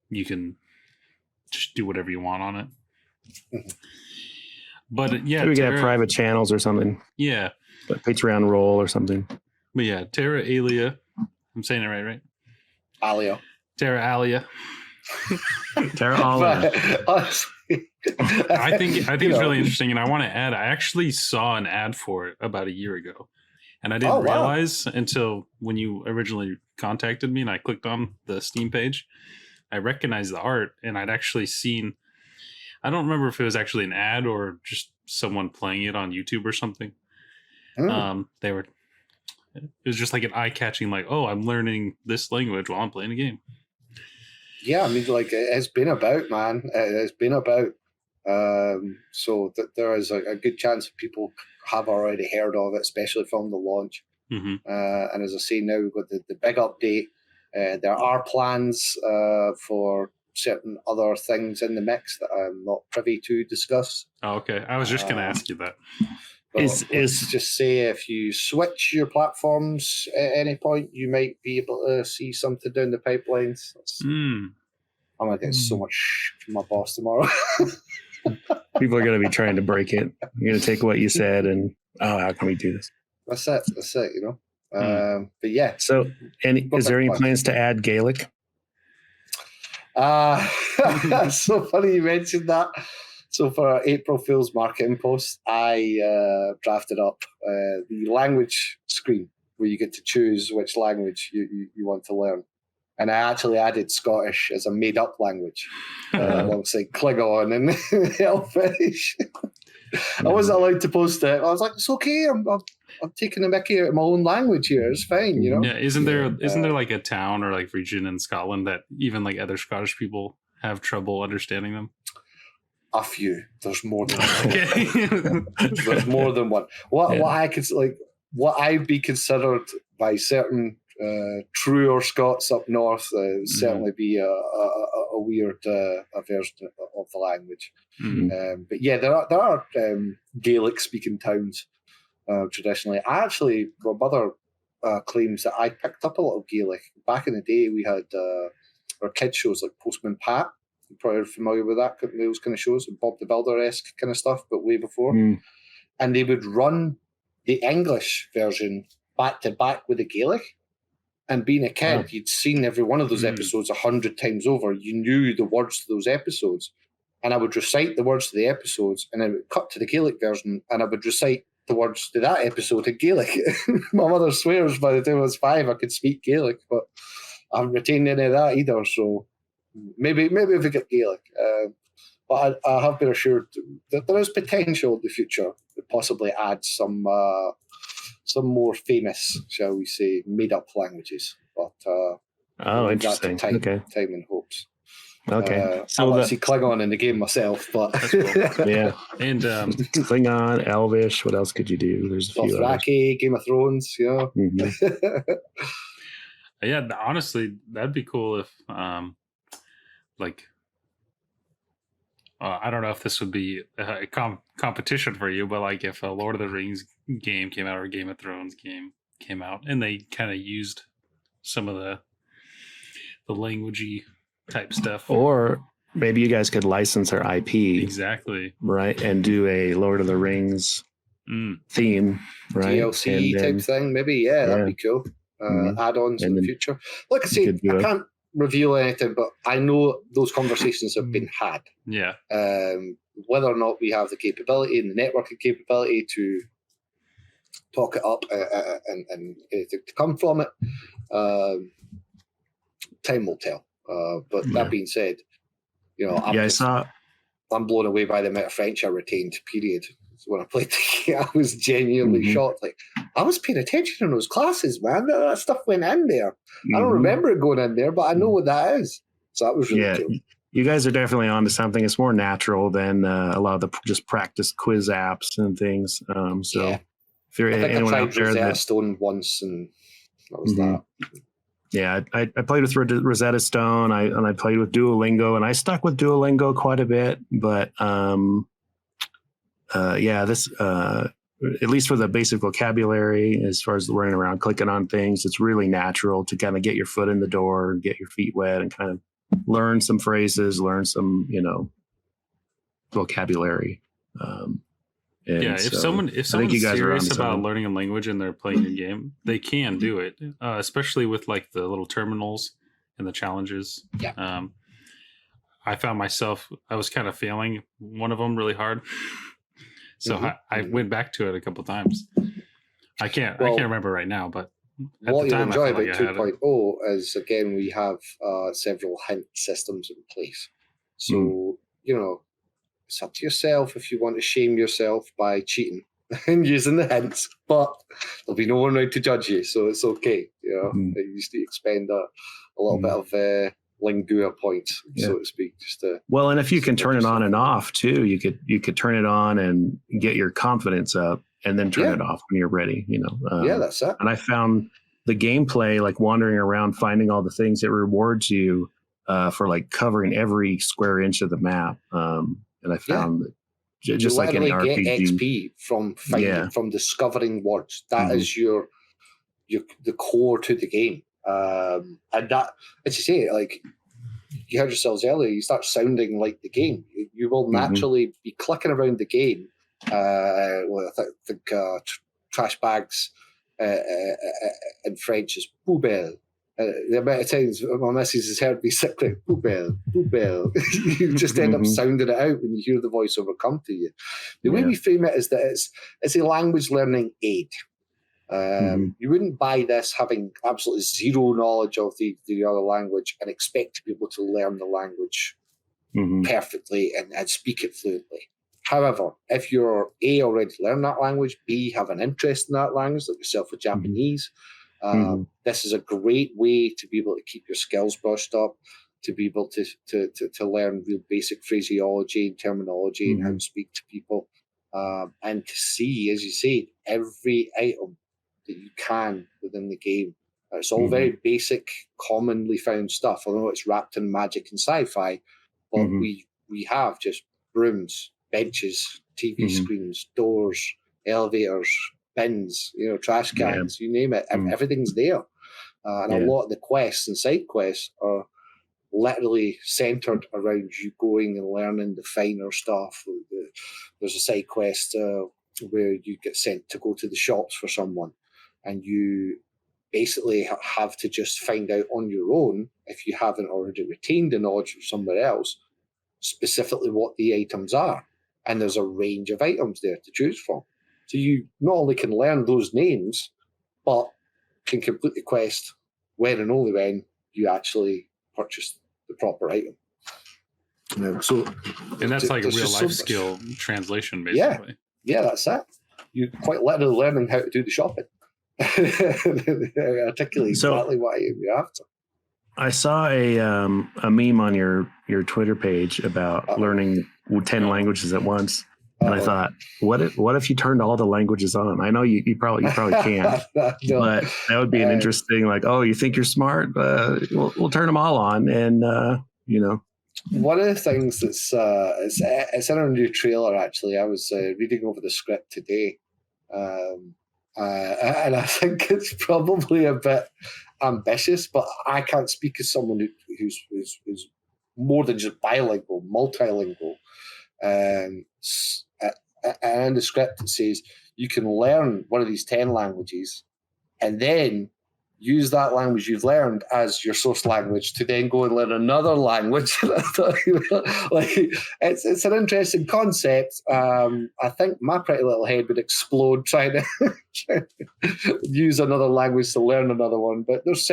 you can just do whatever you want on it. But yeah, we could have private channels or something. Yeah, like Patreon roll or something. But yeah, Terra Alia. I'm saying it right? Alia. Terra Alia. Terra Alia. I think it's really interesting, and I want to add. I actually saw an ad for it about a year ago, and I didn't realize until when you originally contacted me, and I clicked on the Steam page. I recognized the art, and I'd actually seen. I don't remember if it was actually an ad or just someone playing it on YouTube or something. It was just like an eye-catching, like, oh, I'm learning this language while I'm playing a game. Yeah, I mean, like, it's been about, man. It's been about. So that there is a good chance that people have already heard of it, especially from the launch. Mm-hmm. And as I say, now we've got the big update. There are plans for certain other things in the mix that I'm not privy to discuss. Oh, okay. I was just going to ask you that. Let's just say if you switch your platforms at any point, you might be able to see something down the pipelines. I'm going to get so much shit from my boss tomorrow. People are going to be trying to break it. You're going to take what you said and, how can we do this? That's it, you know. But yeah. So, is there any plans to add Gaelic? That's so funny you mentioned that. So for our April Fool's marketing post, I drafted up the language screen where you get to choose which language you want to learn. And I actually added Scottish as a made-up language alongside Klingon and Elfish. I wasn't allowed to post it. I was like, it's okay. I'm taking the mickey out of my own language here. It's fine, you know? Yeah, isn't there like a town or like region in Scotland that even like other Scottish people have trouble understanding them? A few. There's more than one. There's more than one. What I could what I'd be considered by certain truer Scots up north certainly be a weird version of the language. But yeah, there are Gaelic speaking towns traditionally. My mother claims that I picked up a little Gaelic back in the day. We had our kids shows like Postman Pat. You're probably familiar with those kind of shows, Bob the Builder-esque kind of stuff, but way before. And they would run the English version back to back with the Gaelic. And being a kid, you'd seen every one of those episodes 100 times over. You knew the words to those episodes. And I would recite the words to the episodes, and then it would cut to the Gaelic version, and I would recite the words to that episode in Gaelic. My mother swears by the time I was 5 I could speak Gaelic, but I haven't retained any of that either, so maybe if we get Gaelic. But I have been assured that there is potential in the future to possibly add some more famous, shall we say, made-up languages. But interesting. Time and hopes. Okay, so I want to see Klingon in the game myself, but cool. Yeah, and Klingon, Elvish. What else could you do? There's a few. Dothraki, Game of Thrones. Yeah. Yeah, honestly, that'd be cool if, I don't know if this would be a competition for you, but like if a Lord of the Rings game came out or a Game of Thrones game came out, and they kind of used some of the languagey type stuff, or maybe you guys could license our IP, exactly, right, and do a Lord of the Rings theme, right, DLC type thing. Maybe, that'd be cool. Add-ons in the future. Like I say, I can't reveal anything, but I know those conversations have been had. Yeah. Whether or not we have the capability and the networking capability to talk it up and anything to come from it, time will tell. But that being said, you know, I'm blown away by the amount of French I retained, period. So when I played the game, I was genuinely shocked. Like, I was paying attention in those classes, man. That stuff went in there. I don't remember it going in there, but I know what that is. So that was really cool. You guys are definitely onto something. It's more natural than a lot of the just practice quiz apps and things. If you're anyone out there that Stone once, and that was that. Yeah, I played with Rosetta Stone. I played with Duolingo, and I stuck with Duolingo quite a bit. But this at least for the basic vocabulary, as far as running around clicking on things, it's really natural to kind of get your foot in the door, get your feet wet, and kind of learn some phrases, learn some vocabulary. If someone's serious about learning a language and they're playing a game, they can do it, especially with like the little terminals and the challenges. Yeah. I found myself, I was kind of failing one of them really hard. So I went back to it a couple times. I can't remember right now, but at what the time, you enjoy I felt about like 2.0 is, again, we have several hint systems in place. So, it's up to yourself if you want to shame yourself by cheating and using the hints, but there'll be no one around to judge you, so it's okay. You used to expend a little bit of lingua points, so to speak. And if you can turn it on and off too, you could turn it on and get your confidence up, and then turn it off when you're ready. That's it. And I found the gameplay, like wandering around, finding all the things that rewards you for like covering every square inch of the map. And I found that just like any RPG, get XP from finding, from discovering words. That is your the core to the game. And that, as you say, like you heard yourselves earlier, you start sounding like the game. You will naturally be clicking around the game. I think trash bags in French is poubelle. The amount of times my missus has heard me sickly, poubelle. You just end up sounding it out when you hear the voiceover come to you. The way we frame it is that it's a language learning aid. You wouldn't buy this having absolutely zero knowledge of the other language and expect to be able to learn the language perfectly and speak it fluently. However, if you're A, already learned that language, B, have an interest in that language, like yourself with Japanese, this is a great way to be able to keep your skills brushed up, to be able to learn real basic phraseology and terminology and how to speak to people, and to see, as you say, every item that you can within the game. It's all very basic, commonly found stuff, although it's wrapped in magic and sci-fi. But we have just brooms, benches, TV screens, doors, elevators, bins, trash cans, you name it. Everything's there. And a lot of the quests and side quests are literally centered around you going and learning the finer stuff. There's a side quest where you get sent to go to the shops for someone, and you basically have to just find out on your own, if you haven't already retained the knowledge from somewhere else, specifically what the items are. And there's a range of items there to choose from. So you not only can learn those names, but can complete the quest when and only when you actually purchase the proper item. And that's like a real life skill translation, basically. Yeah, that's it. You're quite literally learning how to do the shopping. Articulate exactly what you're after. I saw a meme on your Twitter page about learning 10 languages at once, and I thought, what if you turned all the languages on? I know you probably can't, but that would be an interesting, like, oh, you think you're smart? We'll turn them all on, and One of the things that's it's in our new trailer. Actually, I was reading over the script today, and I think it's probably a bit ambitious, but I can't speak as someone who's more than just bilingual, multilingual. And in the script it says you can learn one of these 10 languages and then use that language you've learned as your source language to then go and learn another language. Like, it's an interesting concept. I think my pretty little head would explode trying to use another language to learn another one. But there's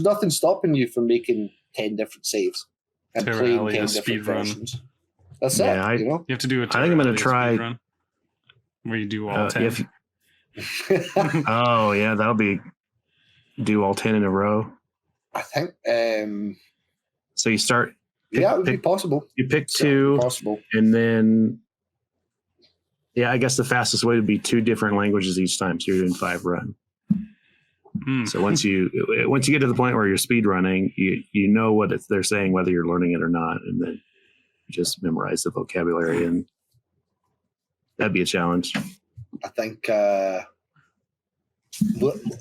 nothing stopping you from making 10 different saves and Terra playing Alia 10 speed different run. versions. That's it. You have to do a Terra I think I'm going Alia to try speed run where you do all 10. Oh yeah, that'll be do all 10 in a row. I think. So you start. It would be possible. You pick two, possible, and then I guess the fastest way would be 2 different languages each time. So you're doing 5 run. So once you get to the point where you're speed running, you know what they're saying, whether you're learning it or not, and then you just memorize the vocabulary, and that'd be a challenge. I think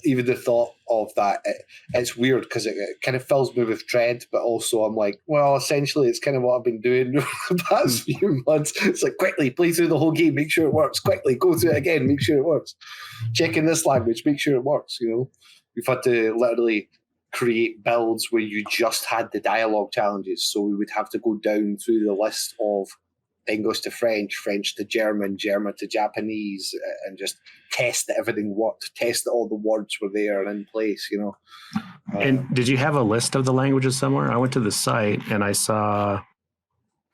even the thought of that, it's weird because it kind of fills me with dread, but also I'm like, well, essentially it's kind of what I've been doing the past few months. It's like, quickly play through the whole game, make sure it works, quickly go through it again, make sure it works, check in this language, make sure it works. We've had to literally create builds where you just had the dialogue challenges, so we would have to go down through the list of English to French, French to German, German to Japanese, and just test that everything worked, test that all the words were there and in place, And did you have a list of the languages somewhere? I went to the site and I saw,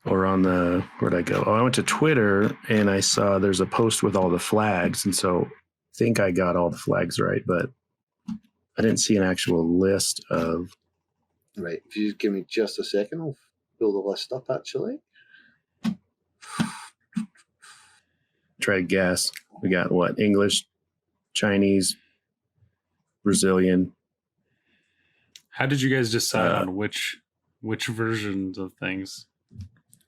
where'd I go? Oh, I went to Twitter and I saw there's a post with all the flags. And so I think I got all the flags right, but I didn't see an actual list of. Right. If you just give me just a second, I'll fill the list up actually. Try to guess. We got what? English, Chinese, Brazilian. How did you guys decide on which versions of things?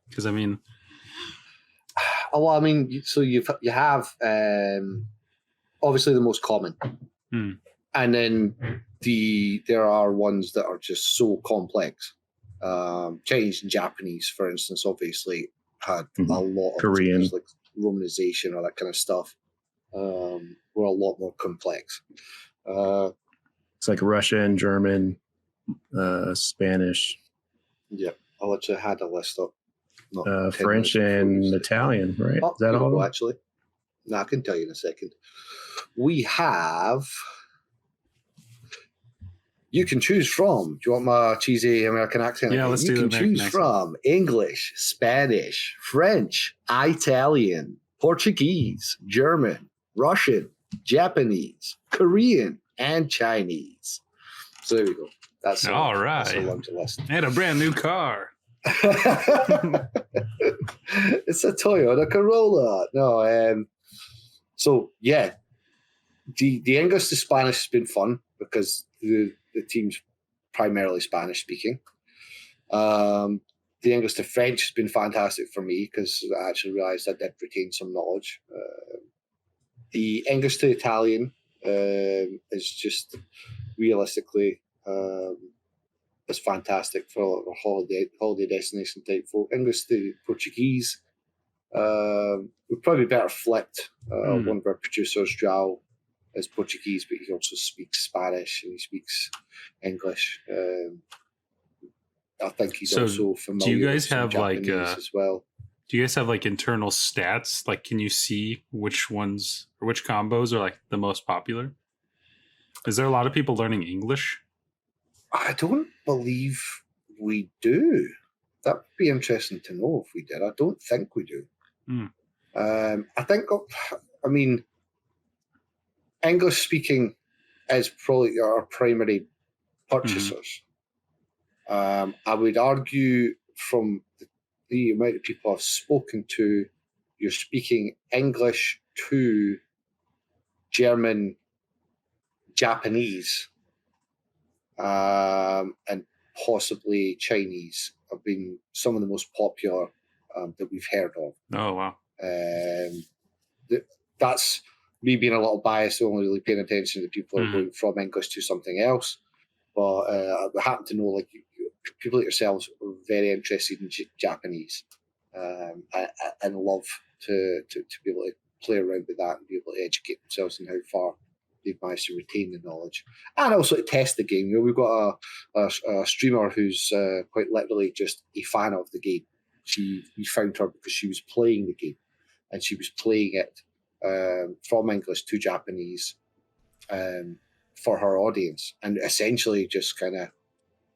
Because so you have obviously the most common, and then there are ones that are just so complex. Chinese and Japanese, for instance, obviously had a lot of Korean, like Romanization or that kind of stuff. Were a lot more complex. It's like Russian, German, Spanish. Yeah, I literally had a list up. French and Italian, right? Oh, is that all? Actually, no, I can tell you in a second. We have. You can choose from. Do you want my cheesy American accent? Yeah, let's do it. You can choose from English, Spanish, French, Italian, Portuguese, German, Russian, Japanese, Korean, and Chinese. So there we go. That's all right. That's a laundry list. And a brand new car. It's a Toyota Corolla. No, so yeah, the English to Spanish has been fun because the team's primarily Spanish speaking. The English to French has been fantastic for me because I actually realised I did retain some knowledge. The English to Italian is just realistically is fantastic for a holiday destination type folk. English to Portuguese would probably be better flipped. One of our producers, João, is Portuguese, but he also speaks Spanish and he speaks English. I think he's also familiar. Do you guys with have Japanese as well? Do you guys have like internal stats? Like, can you see which ones or which combos are like the most popular? Is there a lot of people learning English? I don't believe we do. That would be interesting to know if we did. I don't think we do. I think, English speaking is probably our primary purchasers. I would argue from the amount of people I've spoken to, you're speaking English to German, Japanese, and possibly Chinese have been some of the most popular that we've heard of. Oh, wow. That's me being a little biased, only really paying attention to people who are going from English to something else. But I happen to know, like, people like yourselves are very interested in Japanese and love to be able to play around with that and be able to educate themselves in how far they've managed to retain the knowledge and also to test the game. You know, we've got a streamer who's quite literally just a fan of the game. We found her because she was playing the game and she was playing it from English to Japanese for her audience, and essentially just kind of,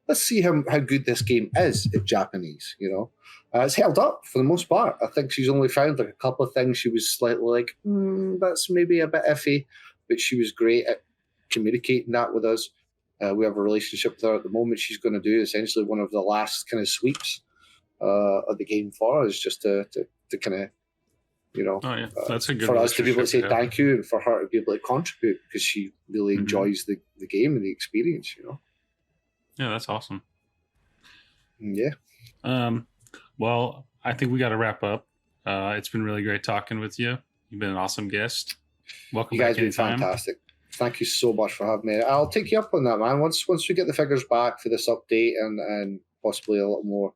let's see how good this game is at Japanese, you know. It's held up for the most part. I think she's only found like a couple of things she was slightly like, that's maybe a bit iffy, but she was great at communicating that with us. We have a relationship with her at the moment. She's going to do essentially one of the last kind of sweeps of the game for us, just to kind of You know, Oh yeah, that's a good for us to be able to say relationship, thank you, and for her to be able to contribute because she really Mhm. enjoys the game and the experience. You know, Yeah, that's awesome. yeah. Well, I think we got to wrap up. It's been really great talking with you. You've been an awesome guest. Welcome You guys back have been anytime. fantastic. Thank you so much for having me. I'll take you up on that, man. Once we get the figures back for this update and possibly a little more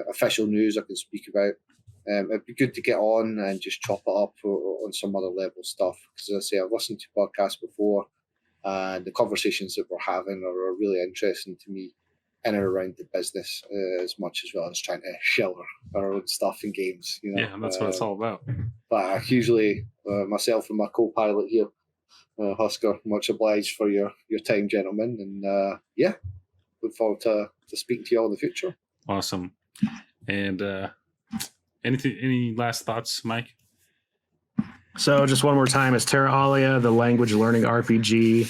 official news I can speak about, it'd be good to get on and just chop it up on some other level stuff. Because as I say, I've listened to podcasts before, and the conversations that we're having are really interesting to me in and around the business as much as well as trying to shell our own stuff in games. You know? Yeah, that's what it's all about. But usually myself and my co-pilot here, Husker, much obliged for your time, gentlemen, and yeah, look forward to speaking to you all in the future. Awesome. And any last thoughts, Mike? So just one more time, it's Terra Alia, the language learning RPG.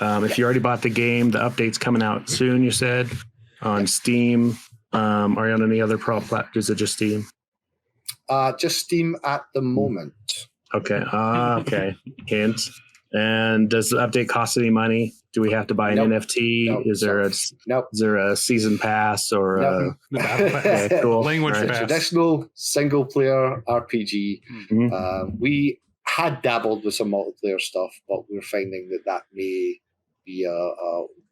If you already bought the game, the update's coming out soon, you said, on Steam. Are you on any other platforms? Is it just Steam? Just Steam at the moment. Okay. Okay. Hint. And does the update cost any money? Do we have to buy an NFT? Nope. Is there a season pass or okay, cool. Language Right. pass. Traditional single player RPG. Mhm. We had dabbled with some multiplayer stuff, but we're finding that may be a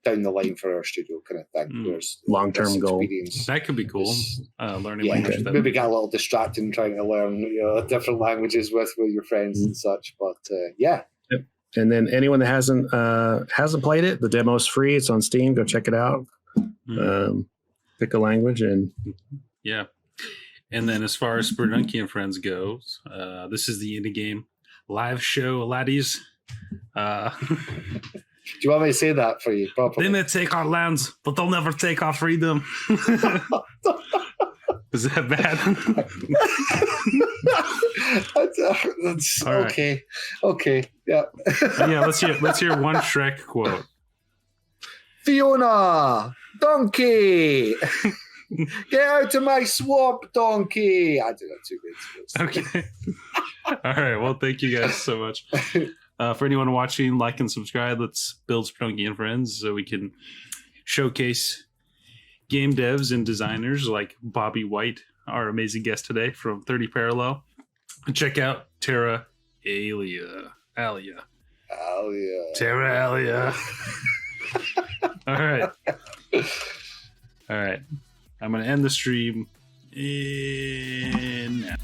down the line for our studio kind of thing. Whereas Long-term this goal. experience That could be cool. is- Learning Yeah, language. maybe got a little distracting trying to learn different languages with your friends and such. But yeah, And then anyone that hasn't played it, the demo's free. It's on Steam. Go check it out. Pick a language and Yeah. And then as far as Sperdunky and Friends goes, this is the Indie Game live show, laddies. do you want me to say that for you properly? They may take our lands, but they'll never take our freedom. Is that bad? That's All right. okay. Okay, yeah. Yeah, let's hear one Shrek quote. Fiona, donkey, get out of my swamp, donkey. I did that too good. Okay. All right. Well, thank you guys so much. For anyone watching, like and subscribe. Let's build Sperdunky and Friends so we can showcase game devs and designers like Bobby White, our amazing guest today from 30 Parallel. And check out Terra Alia. Oh yeah. Terra Alia. All right. All right. I'm going to end the stream in now.